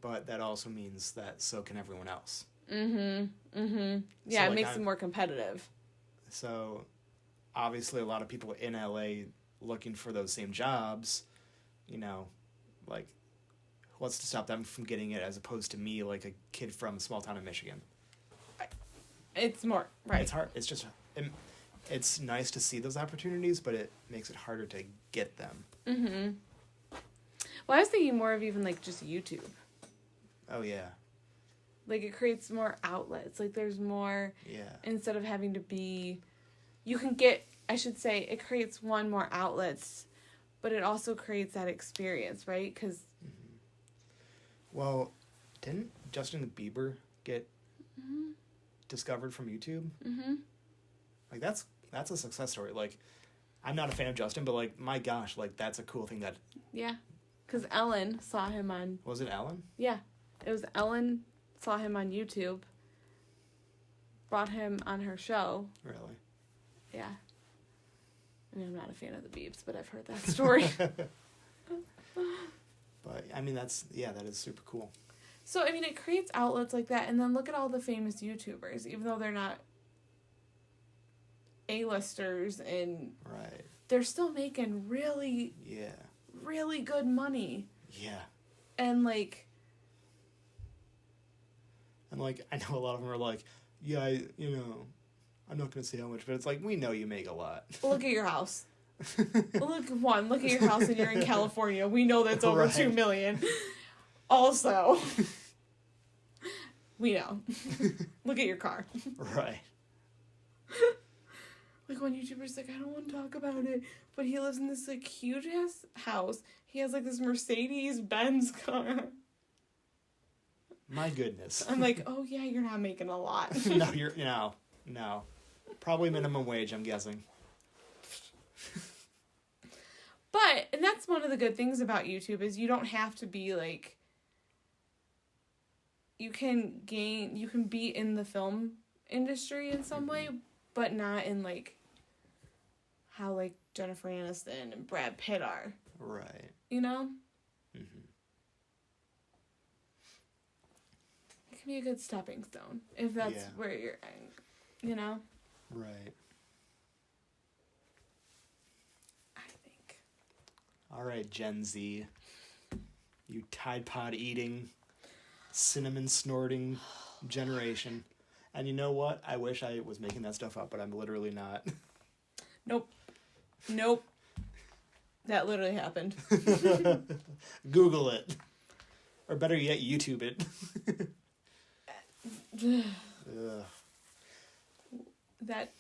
but that also means that so can everyone else. Mm-hmm. Mm-hmm. Yeah, So, it makes it more competitive. So, obviously, a lot of people in LA looking for those same jobs, like, what's to stop them from getting it as opposed to me, like a kid from a small town in Michigan? It's more, right. It's hard. It's just, it's nice to see those opportunities, but it makes it harder to get them. Mm-hmm. Well, I was thinking more of even, like, just YouTube. Oh, yeah. Like, it creates more outlets. Like, there's more... Yeah. Instead of having to be... You can get... I should say, it creates more outlets, but it also creates that experience, right? Because... Mm-hmm. Well, didn't Justin Bieber get discovered from YouTube? Mm-hmm. Like, that's a success story. Like, I'm not a fan of Justin, but, like, my gosh, like, that's a cool thing that... Yeah. Because Ellen saw him on... Was it Ellen? Yeah. It was Ellen saw him on YouTube, brought him on her show. Really? Yeah. I mean, I'm not a fan of the Biebs, but I've heard that story. But, I mean, that is super cool. So, I mean, it creates outlets like that, and then look at all the famous YouTubers, even though they're not A-listers, and Right. they're still making really, really good money. Yeah. And, like... And, like, I know a lot of them are like, yeah, I'm not going to say how much, but it's like, we know you make a lot. Look at your house. Look at your house and you're in California. We know that's over Right. 2 million. Also, we know. Look at your car. Right. Like, one YouTuber's like, I don't want to talk about it, but he lives in this, like, huge-ass house. He has, like, this Mercedes-Benz car. My goodness. I'm like, oh, yeah, you're not making a lot. No. Probably minimum wage, I'm guessing. But, and that's one of the good things about YouTube, is you don't have to be, like, you can be in the film industry in some way, but not in, like, how, like, Jennifer Aniston and Brad Pitt are. Right. You know? Mm-hmm. It can be a good stepping stone, if that's where you're at, you know? Right. I think. All right, Gen Z. You Tide Pod eating, cinnamon snorting generation. And you know what? I wish I was making that stuff up, but I'm literally not. Nope. That literally happened. Google it. Or better yet, YouTube it. Ugh. That,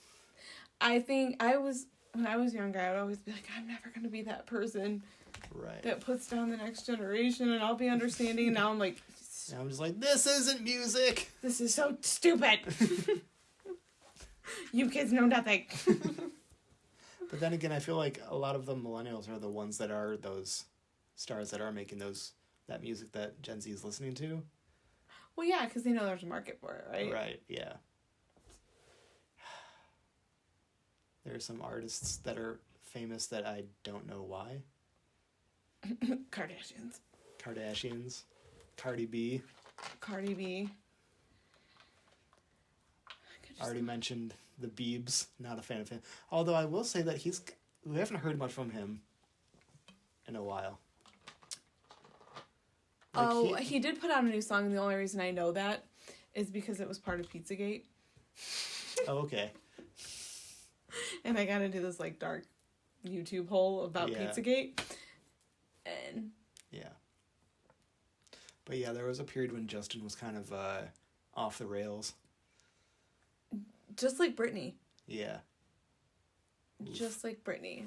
I think when I was younger, I would always be like, I'm never going to be that person Right. that puts down the next generation, and I'll be understanding. And now I'm like, And I'm just like, this isn't music. this is so stupid. You kids know nothing. But then again, I feel like a lot of the millennials are the ones that are those stars that are making that music that Gen Z is listening to. Well, yeah, because they know there's a market for it, right? Right, yeah. There are some artists that are famous that I don't know why. Kardashians. Cardi B. Cardi B. Already mentioned the Biebs. Not a fan of him. Although I will say that we haven't heard much from him in a while. Like he did put out a new song, and the only reason I know that is because it was part of Pizzagate. Oh, okay. And I got into this, like, dark YouTube hole about Yeah. Pizzagate. And Yeah. But yeah, there was a period when Justin was kind of off the rails. just like Britney. Yeah. Just like Britney.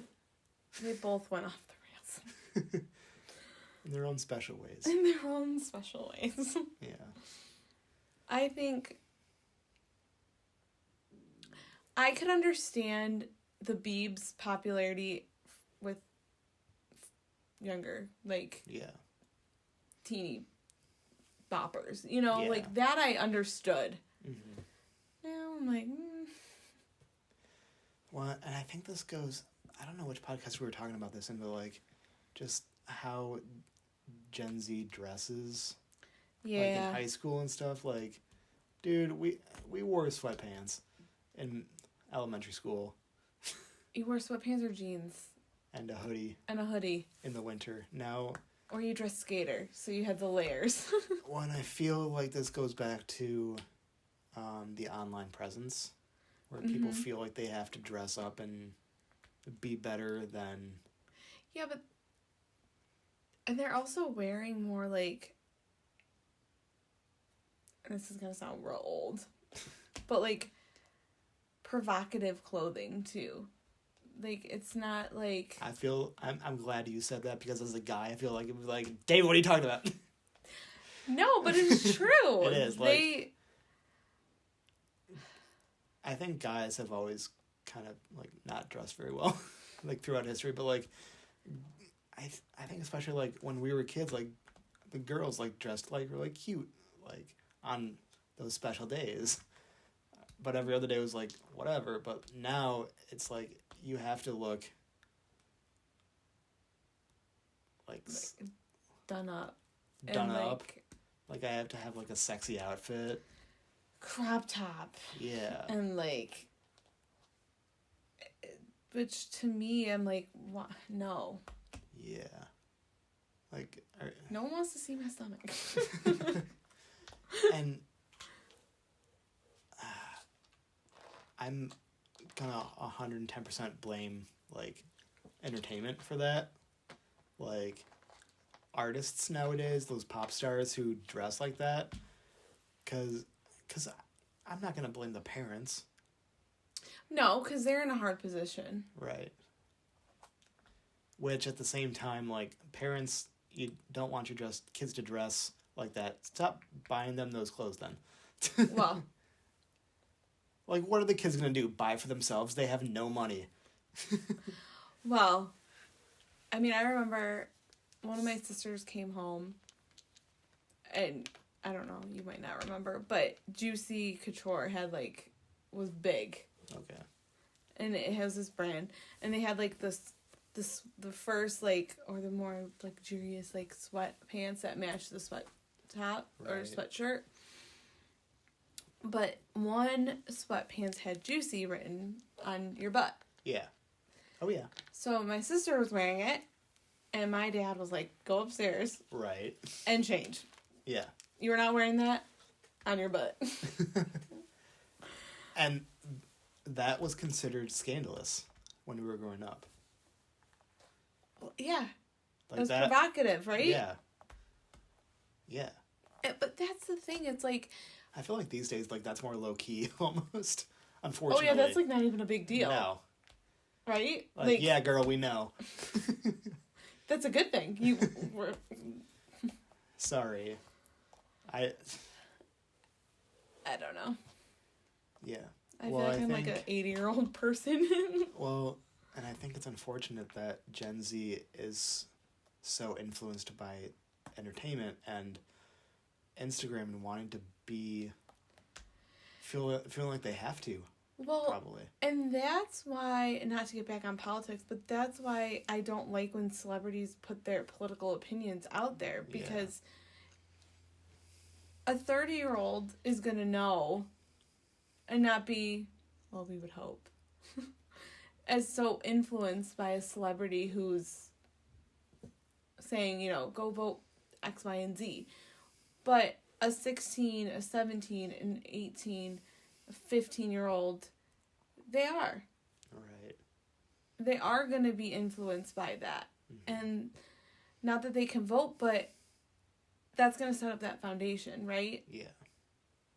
They both went off the rails. In their own special ways. In their own special ways. Yeah. I think I could understand the Biebs' popularity with younger, like, Yeah. teeny boppers. You know, Yeah. like, that I understood. Mm-hmm. Now I'm like, Well, and I think this goes, I don't know which podcast we were talking about this in, but, like, just how Gen Z dresses. yeah. Like, in high school and stuff. Like, dude, we wore sweatpants in elementary school. You wear sweatpants or jeans? And a hoodie. And a hoodie. In the winter. Now... Or you dress skater, so you had the layers. Well, and I feel like this goes back to the online presence, where people feel like they have to dress up and be better than... Yeah, but... And they're also wearing more, like... And this is gonna sound real old. But, like, provocative clothing, too. Like, it's not, like... I'm glad you said that, because as a guy, I feel like it was like, Dave, what are you talking about? No, but it's true. It is, like... I think guys have always kind of, like, not dressed very well, like, throughout history, but, like, I think especially, like, when we were kids, like, the girls, like, dressed, like, really cute, like, on those special days. But every other day was, like, whatever. But now, it's, like, you have to look, like done up. Done and, up. Like, I have to have, like, a sexy outfit. Crop top. Yeah. And, like... Which, to me, I'm like, what? No. Yeah. Like... No one wants to see my stomach. And... I'm gonna 110% blame, like, entertainment for that. Like, artists nowadays, those pop stars who dress like that, because I'm not gonna blame the parents. No, because they're in a hard position. Right. Which, at the same time, like, parents, you don't want your kids to dress like that. Stop buying them those clothes, then. Well... Like, what are the kids going to do? Buy for themselves? They have no money. Well, I mean, I remember one of my sisters came home, and I don't know, you might not remember, but Juicy Couture had, like, was big. Okay. And it has this brand, and they had, like, the first, like, or the more luxurious, like, sweatpants that matched the sweat top or sweatshirt. But one sweatpants had Juicy written on your butt. Yeah. Oh, yeah. So my sister was wearing it, and my dad was like, go upstairs. Right. And change. Yeah. You were not wearing that on your butt. And that was considered scandalous when we were growing up. Well, yeah. Like it was that, provocative, right? Yeah. Yeah. But that's the thing. It's like... I feel like these days, like, that's more low-key, almost. Unfortunately. Oh, yeah, that's, like, not even a big deal. No. Right? Like, yeah, girl, we know. That's a good thing. You were... Sorry. I don't know. Yeah. I feel like I'm like an 80-year-old person. Well, and I think it's unfortunate that Gen Z is so influenced by entertainment and Instagram and wanting to feeling like they have to. Well, probably. And that's why, not to get back on politics, but that's why I don't like when celebrities put their political opinions out there, because a 30-year-old is going to know and not be, well, we would hope, as so influenced by a celebrity who's saying, you know, go vote X, Y, and Z. But a 16, a 17, an 18, a 15-year-old, they are. Right. they are going to be influenced by that. And not that they can vote, but that's going to set up that foundation, right? Yeah.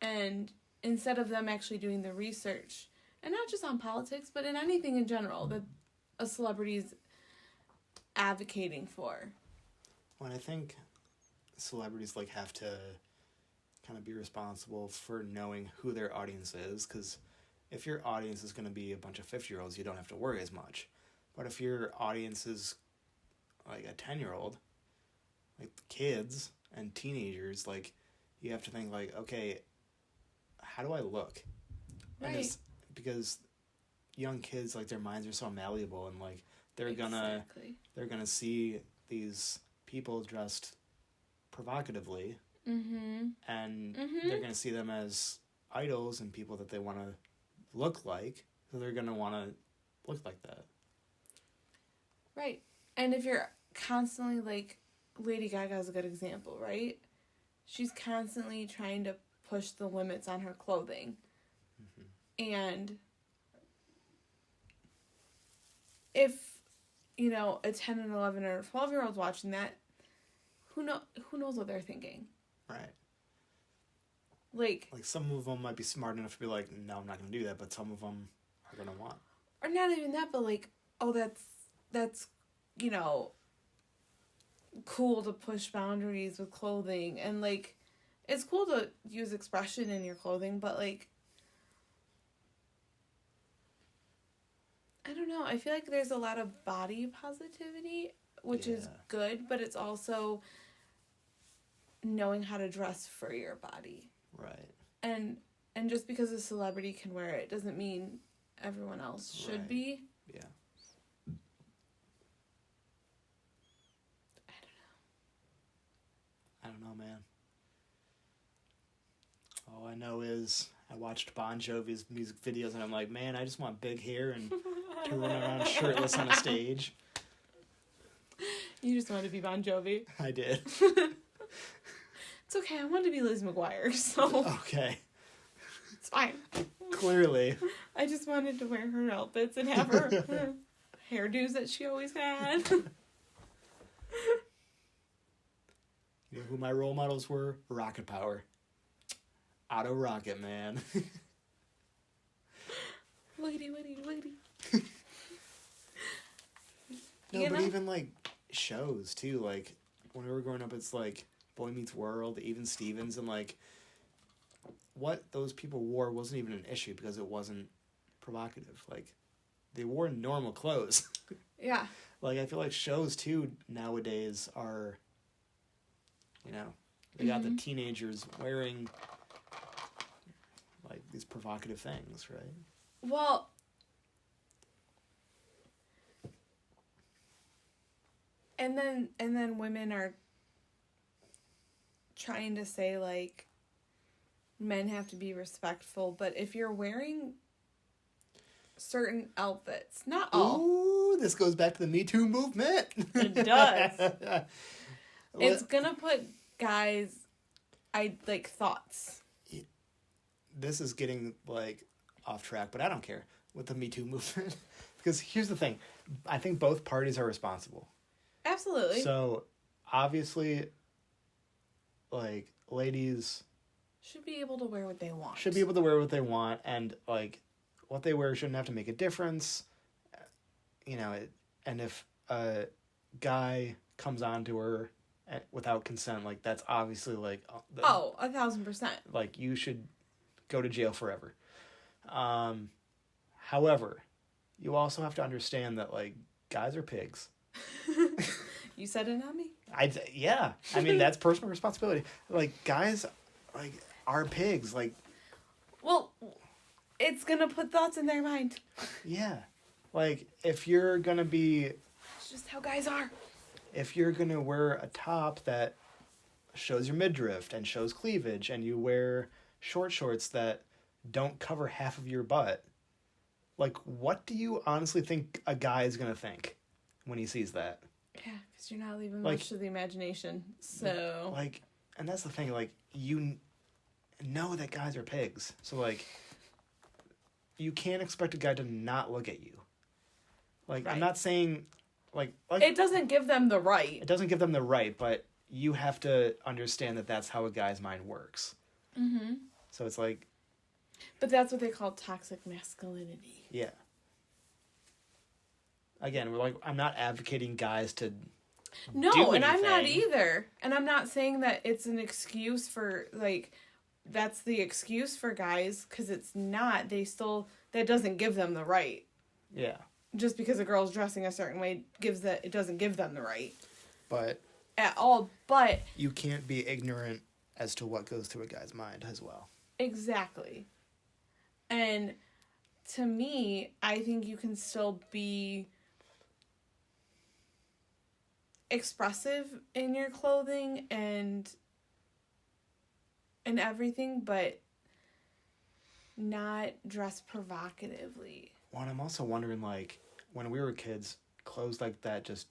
And instead of them actually doing the research, and not just on politics, but in anything in general that a celebrity is advocating for. Well, I think celebrities like have to kind of be responsible for knowing who their audience is, because if your audience is going to be a bunch of 50-year-olds, you don't have to worry as much. But if your audience is like a 10-year-old, like kids and teenagers, like you have to think like, okay, how do I look? Right. And it's because young kids, like their minds are so malleable, and like they're gonna see these people dressed provocatively, and they're gonna see them as idols and people that they want to look like, so they're gonna want to look like that. Right. And if you're constantly, like, Lady Gaga is a good example, right? She's constantly trying to push the limits on her clothing. And if, you know, a 10 and 11 or 12-year-old's watching that, who knows what they're thinking? Right. Like some of them might be smart enough to be like, no, I'm not going to do that, but some of them are going to want. Or not even that, but like, oh, that's, you know, cool to push boundaries with clothing. And like, it's cool to use expression in your clothing, but like, I don't know. I feel like there's a lot of body positivity, which is good, but it's also knowing how to dress for your body. Right. And just because a celebrity can wear it doesn't mean everyone else should be. Yeah. I don't know, man. All I know is I watched Bon Jovi's music videos and I'm like, man, I just want big hair and to run around shirtless on a stage. You just wanted to be Bon Jovi? I did. It's okay, I wanted to be Liz McGuire, so... Okay. It's fine. Clearly. I just wanted to wear her outfits and have her hairdos that she always had. You know who my role models were? Rocket Power. Otto Rocket, man. Wiggity, wiggity, wiggity. No, but even, like, shows, too. Like, when we were growing up, it's, like, Boy Meets World, Even Stevens, and, like, what those people wore wasn't even an issue because it wasn't provocative. Like, they wore normal clothes. Yeah. Like, I feel like shows, too, nowadays are, you know, they got the teenagers wearing, like, these provocative things, right? Well... And then women are trying to say, like, men have to be respectful, but if you're wearing certain outfits, not all. Ooh, this goes back to the Me Too movement. It does. It's gonna put guys, thoughts. This is getting, like, off track, but I don't care with the Me Too movement. Because here's the thing. I think both parties are responsible. Absolutely. So, obviously, like, ladies... should be able to wear what they want. Should be able to wear what they want, and, like, what they wear shouldn't have to make a difference. You know, and if a guy comes on to her without consent, like, that's obviously, like... 1,000%. Like, you should go to jail forever. However, you also have to understand that, like, guys are pigs. You said it, not me. Yeah. I mean, that's personal responsibility. Like, guys, like, are pigs. Like, well, it's gonna put thoughts in their mind. Yeah. Like, if you're gonna be... It's just how guys are. If you're gonna wear a top that shows your midriff and shows cleavage, and you wear short shorts that don't cover half of your butt, like, what do you honestly think a guy is gonna think when he sees that? Yeah, because you're not leaving much to the imagination, so... Like, and that's the thing, like, you know that guys are pigs, so, like, you can't expect a guy to not look at you. Like, Right. I'm not saying, like... It doesn't give them the right. It doesn't give them the right, but you have to understand that that's how a guy's mind works. Mm-hmm. So it's like... But that's what they call toxic masculinity. Yeah. Again, we're like, I'm not advocating guys to No, and I'm not either. And I'm not saying that it's an excuse for, like, that's the excuse for guys, because it's not. They still, that doesn't give them the right. Yeah. Just because a girl's dressing a certain way it doesn't give them the right. But... At all, but... You can't be ignorant as to what goes through a guy's mind as well. Exactly. And to me, I think you can still be expressive in your clothing and everything, but not dress provocatively. Well, and I'm also wondering, like, when we were kids, clothes like that just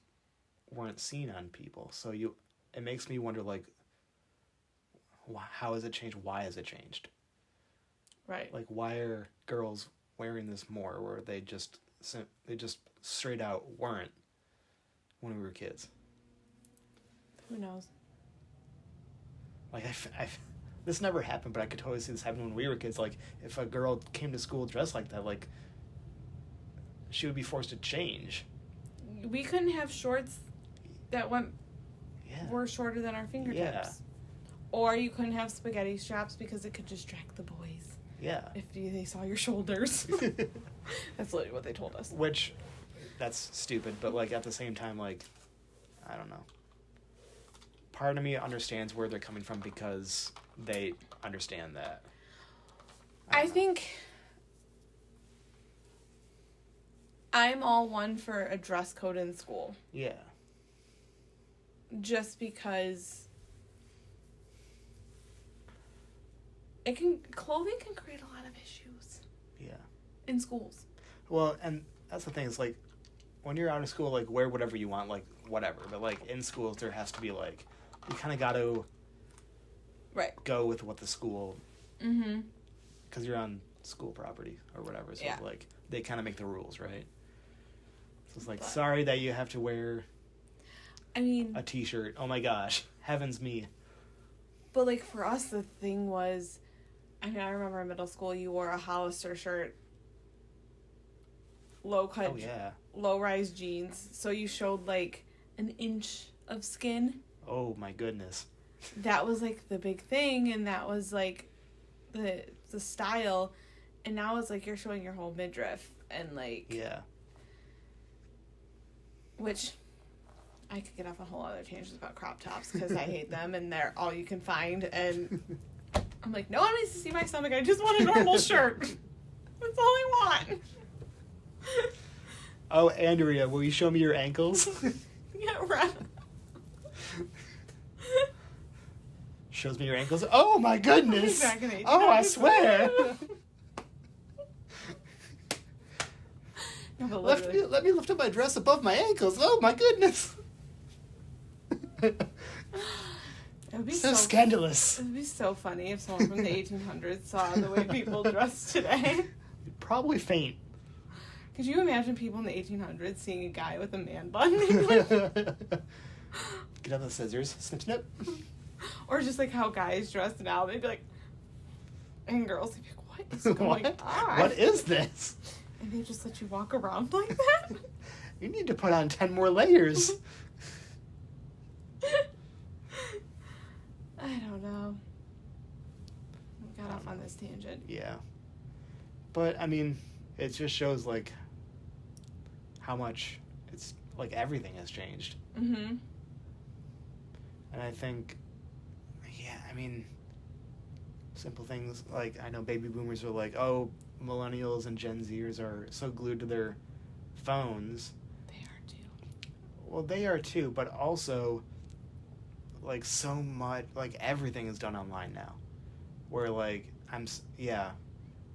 weren't seen on people. So it makes me wonder, like, how has it changed? Why has it changed? Right. Like, why are girls wearing this more, where they just straight out weren't when we were kids? Who knows? Like, this never happened, but I could totally see this happen when we were kids. Like, if a girl came to school dressed like that, like, she would be forced to change. We couldn't have shorts that were shorter than our fingertips. Yeah. Or you couldn't have spaghetti straps because it could distract the boys. Yeah. If they saw your shoulders. That's literally what they told us. Which, that's stupid, but, like, at the same time, like, I don't know. Part of me understands where they're coming from because they understand that. I think I'm all one for a dress code in school. Yeah. Just because clothing can create a lot of issues. Yeah. In schools. Well, and that's the thing, is, like, when you're out of school, like, wear whatever you want, like, whatever. But, like, in schools, there has to be, like, you kind of got to go with what the school... Mm-hmm. Because you're on school property or whatever. So, like, they kind of make the rules, right? So it's like, sorry that you have to wear a t-shirt. Oh, my gosh. Heavens me. But, like, for us, the thing was... I remember in middle school, you wore a Hollister shirt, low-cut, low-rise jeans, so you showed, like, an inch of skin. Oh, my goodness. That was, like, the big thing, and that was, like, the style, and now it's, like, you're showing your whole midriff, and, like... Yeah. Which... I could get off a whole other tangent about crop tops, because I hate them, and they're all you can find, and... I'm like, no one needs to see my stomach. I just want a normal shirt. That's all I want. Oh, Andrea, will you show me your ankles? Yeah, right. Shows me your ankles. Oh, my goodness. Oh, I swear. No, let me lift up my dress above my ankles. Oh, my goodness. It would be so scandalous. It would be so funny if someone from the 1800s saw the way people dress today. You'd probably faint. Could you imagine people in the 1800s seeing a guy with a man bun? Get out the scissors. Snip, snip. Or just like how guys dress now. They'd be like, and girls would be like, what is going on? What is this? And they just let you walk around like that? You need to put on 10 more layers. I don't know. We got off on this tangent. Yeah. But, I mean, it just shows, like, how much it's, like, everything has changed. Mm-hmm. And I think, yeah, I mean, simple things, like, I know baby boomers are like, oh, millennials and Gen Zers are so glued to their phones. They are too. Well, they are too, but also... like, so much, like, everything is done online now. Where, like,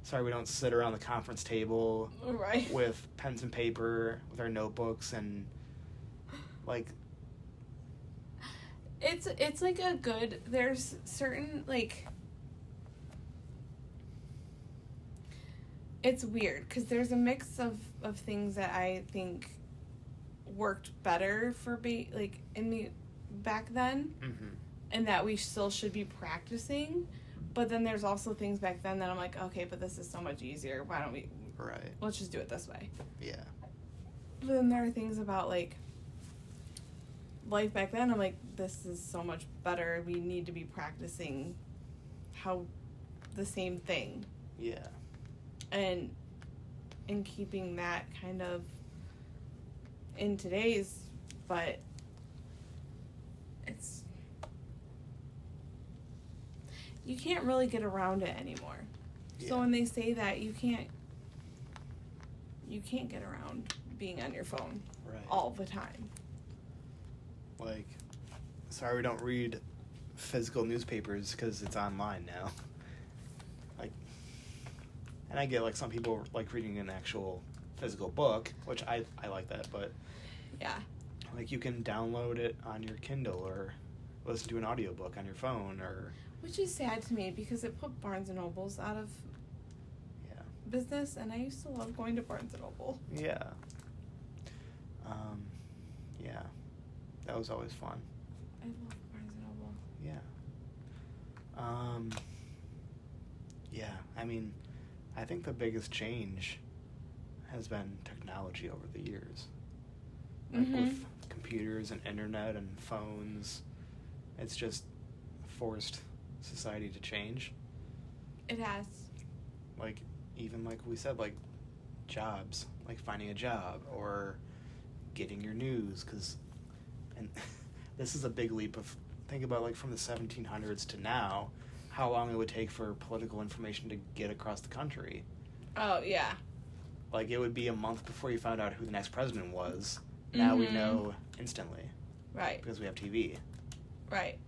sorry we don't sit around the conference table with pens and paper, with our notebooks, and, like... It's like a good, there's certain, like... It's weird, because there's a mix of things that I think worked better for, back then, and that we still should be practicing, but then there's also things back then that I'm like, okay, but this is so much easier, why don't we, Right. let's just do it this way. Yeah. But then there are things about, like, life back then, I'm like, this is so much better, we need to be practicing how the same thing. Yeah. And keeping that kind of in today's, but it's, you can't really get around it anymore. Yeah. So when they say that, you can't get around being on your phone Right. all the time. Like, sorry we don't read physical newspapers because it's online now. Like, and I get, like, some people like reading an actual physical book, which I like that, but Yeah. like, you can download it on your Kindle or listen to an audiobook on your phone, or Which is sad to me, because it put Barnes and Nobles out of yeah. business, and I used to love going to Barnes and Noble. Yeah. Yeah. That was always fun. I love Barnes and Noble. Yeah. Yeah, I mean, I think the biggest change has been technology over the years. Like, with computers and internet and phones, it's just forced society to change. It has. Like, even like we said, like, jobs, like finding a job or getting your news, and this is a big leap of, think about, like, from the 1700s to now, how long it would take for political information to get across the country. Oh, yeah. Like, it would be a month before you found out who the next president was. Now we know instantly. Right. Because we have TV. Right.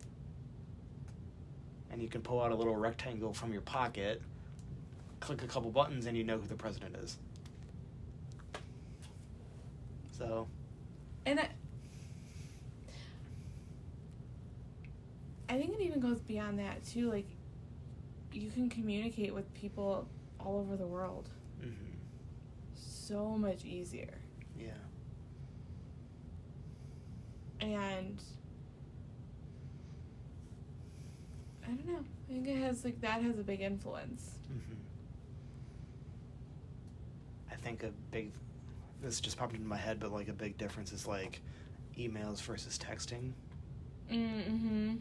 And you can pull out a little rectangle from your pocket, click a couple buttons, and you know who the president is. So. And I think it even goes beyond that, too. Like, you can communicate with people all over the world. Mm-hmm. So much easier. Yeah. And I don't know. I think it has, like, that has a big influence. Mm-hmm. I think this just popped into my head, but, like, a big difference is, like, emails versus texting. Mm-hmm.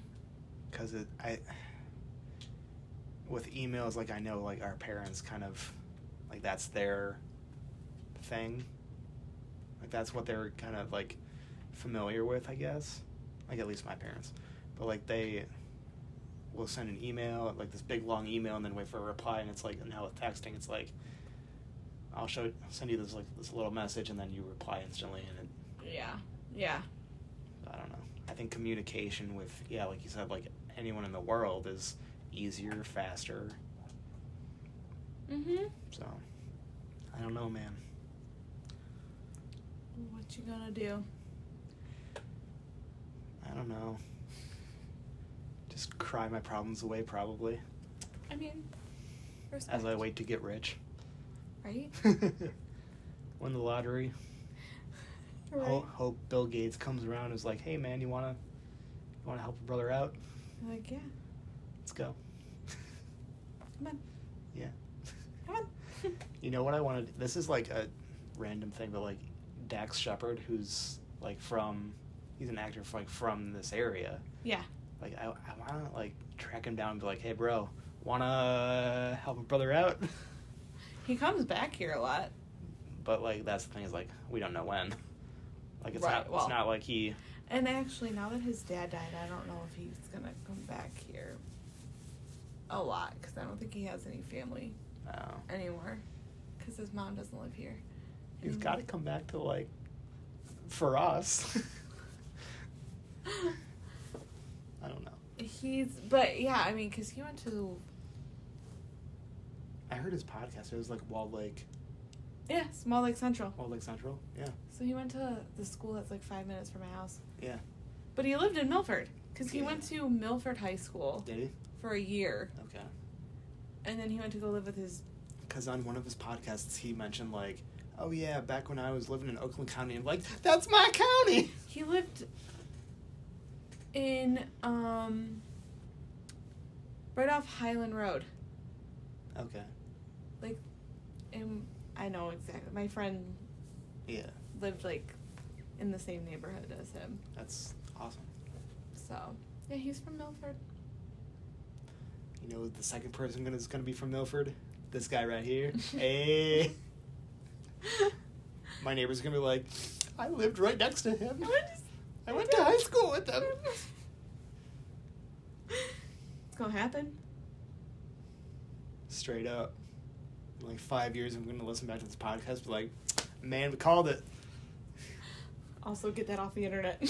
Because with emails, like, I know, like, our parents kind of, like, that's their thing. Like, that's what they're kind of, like, familiar with, I guess. Like, at least my parents. But, like, they will send an email, like, this big, long email, and then wait for a reply, and it's, like, now with texting, it's, like, I'll send you this, like, this little message, and then you reply instantly, and Yeah. I don't know. I think communication with, like you said, like, anyone in the world is easier, faster. Mm-hmm. So, I don't know, man. What you gonna do? I don't know. Just cry my problems away, probably. I mean, respect. As I wait to get rich. Right? Win the lottery. Right. Hope Bill Gates comes around and is like, hey, man, you wanna help a brother out? I'm like, yeah. Let's go. Come on. Yeah. Come on. You know what I wanted? This is, like, a random thing, but, like, Dax Shepard, who's, like, he's an actor from this area. Yeah. Like, I want to, like, track him down and be like, hey, bro, want to help a brother out? He comes back here a lot. But, like, that's the thing, is, like, we don't know when. Like, it's Right, it's not like he... And actually, now that his dad died, I don't know if he's going to come back here a lot, because I don't think he has any family anymore, because his mom doesn't live here. He's got to come back to, like, for us. I don't know. But yeah, I mean, because he went to... I heard his podcast. It was, like, Walled Lake Yeah, Small Lake Central. Central? Yeah. So he went to the school that's, like, 5 minutes from my house. Yeah. But he lived in Milford, because he Yeah. went to Milford High School Did he? for a year. Okay. And then he went to go live with his because on one of his podcasts he mentioned like, oh yeah, back when I was living in Oakland County, and like, that's my county. He lived in right off Highland Road. Okay. Like, I know exactly. My friend lived like in the same neighborhood as him. That's awesome. So yeah, he's from Milford. You know, the second person is gonna be from Milford. This guy right here. Hey. My neighbor's gonna be like, I lived right next to him. I went to high school with him. It's gonna happen. Straight up. In like 5 years, I'm gonna listen back to this podcast, be like, man, we called it. Also, get that off the internet.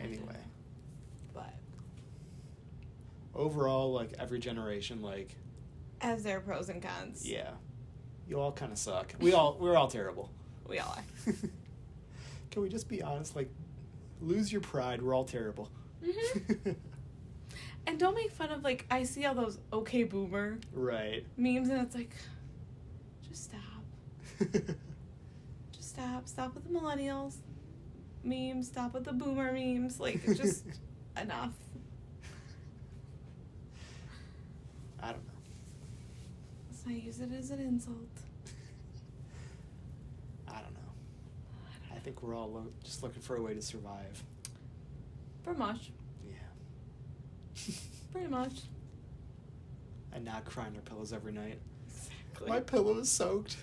Anyway. But overall, like, every generation, like, as their pros and cons. yeah. You all kind of suck. We're all terrible. We all are. Can we just be honest? Like, lose your pride. We're all terrible. Mm-hmm. And don't make fun of, like, I see all those okay boomer Right. memes, and it's like, just stop. Just stop. Stop with the millennials memes. Stop with the boomer memes. Like, just enough. I don't know. Let's not use it as an insult. I don't know. I think we're all just looking for a way to survive. Pretty much. Yeah. Pretty much. And not cry on our pillows every night. Exactly. My pillow is soaked.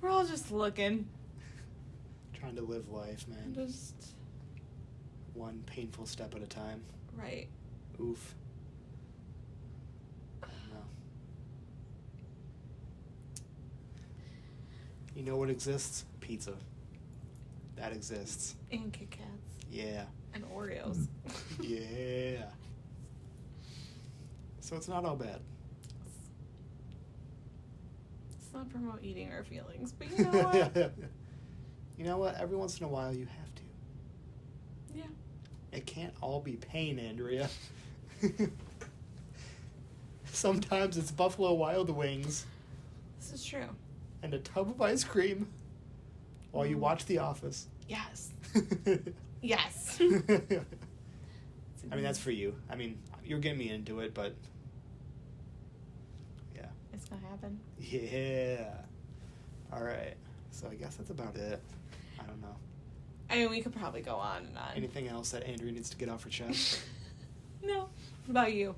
We're all just looking. Trying to live life, man. Just. One painful step at a time. Right. Oof. I don't know. You know what exists? Pizza. That exists. And Kit Kats. Yeah. And Oreos. Yeah. So it's not all bad. Let's not promote eating our feelings, but you know what? You know what? Every once in a while you have to. Yeah. It can't all be pain, Andrea. Sometimes it's Buffalo Wild Wings This is true. and a tub of ice cream while you watch The Office. Yes. Yes. I mean, that's for you. I mean, you're getting me into it, but yeah. It's gonna happen. Yeah. All right. So I guess that's about it. I don't know. I mean, we could probably go on and on. Anything else that Andrea needs to get off her chest? No. What about you?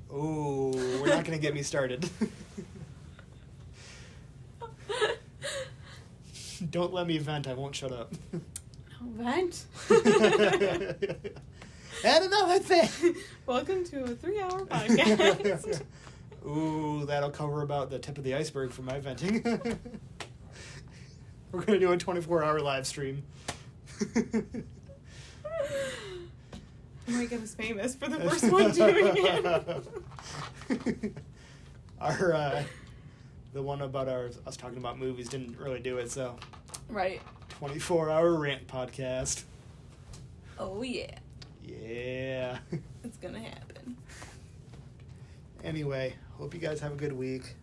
Oh, we're not going to get me started. Don't let me vent. I won't shut up. No vent. And another thing. Welcome to a 3-hour podcast. Ooh, that'll cover about the tip of the iceberg for my venting. We're going to do a 24-hour live stream. You might get us famous for the first one doing it. Our the one about us talking about movies didn't really do it, so Right. 24-hour rant podcast. Oh yeah. Yeah. It's gonna happen. Anyway, hope you guys have a good week.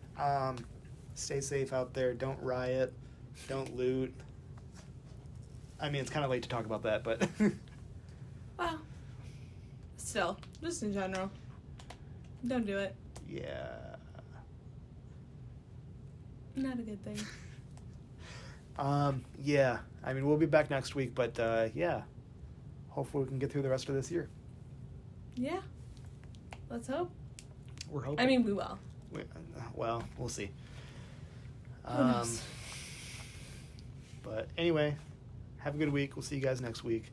Stay safe out there. Don't riot. Don't loot. I mean, it's kind of late to talk about that, but Well, still, just in general, don't do it. yeah. Not a good thing. Yeah. I mean, we'll be back next week, but yeah. Hopefully we can get through the rest of this year. Yeah. Let's hope. We're hoping. I mean, we will. Well, we'll see. Who knows? But anyway, have a good week. We'll see you guys next week.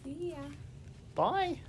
See ya. Bye.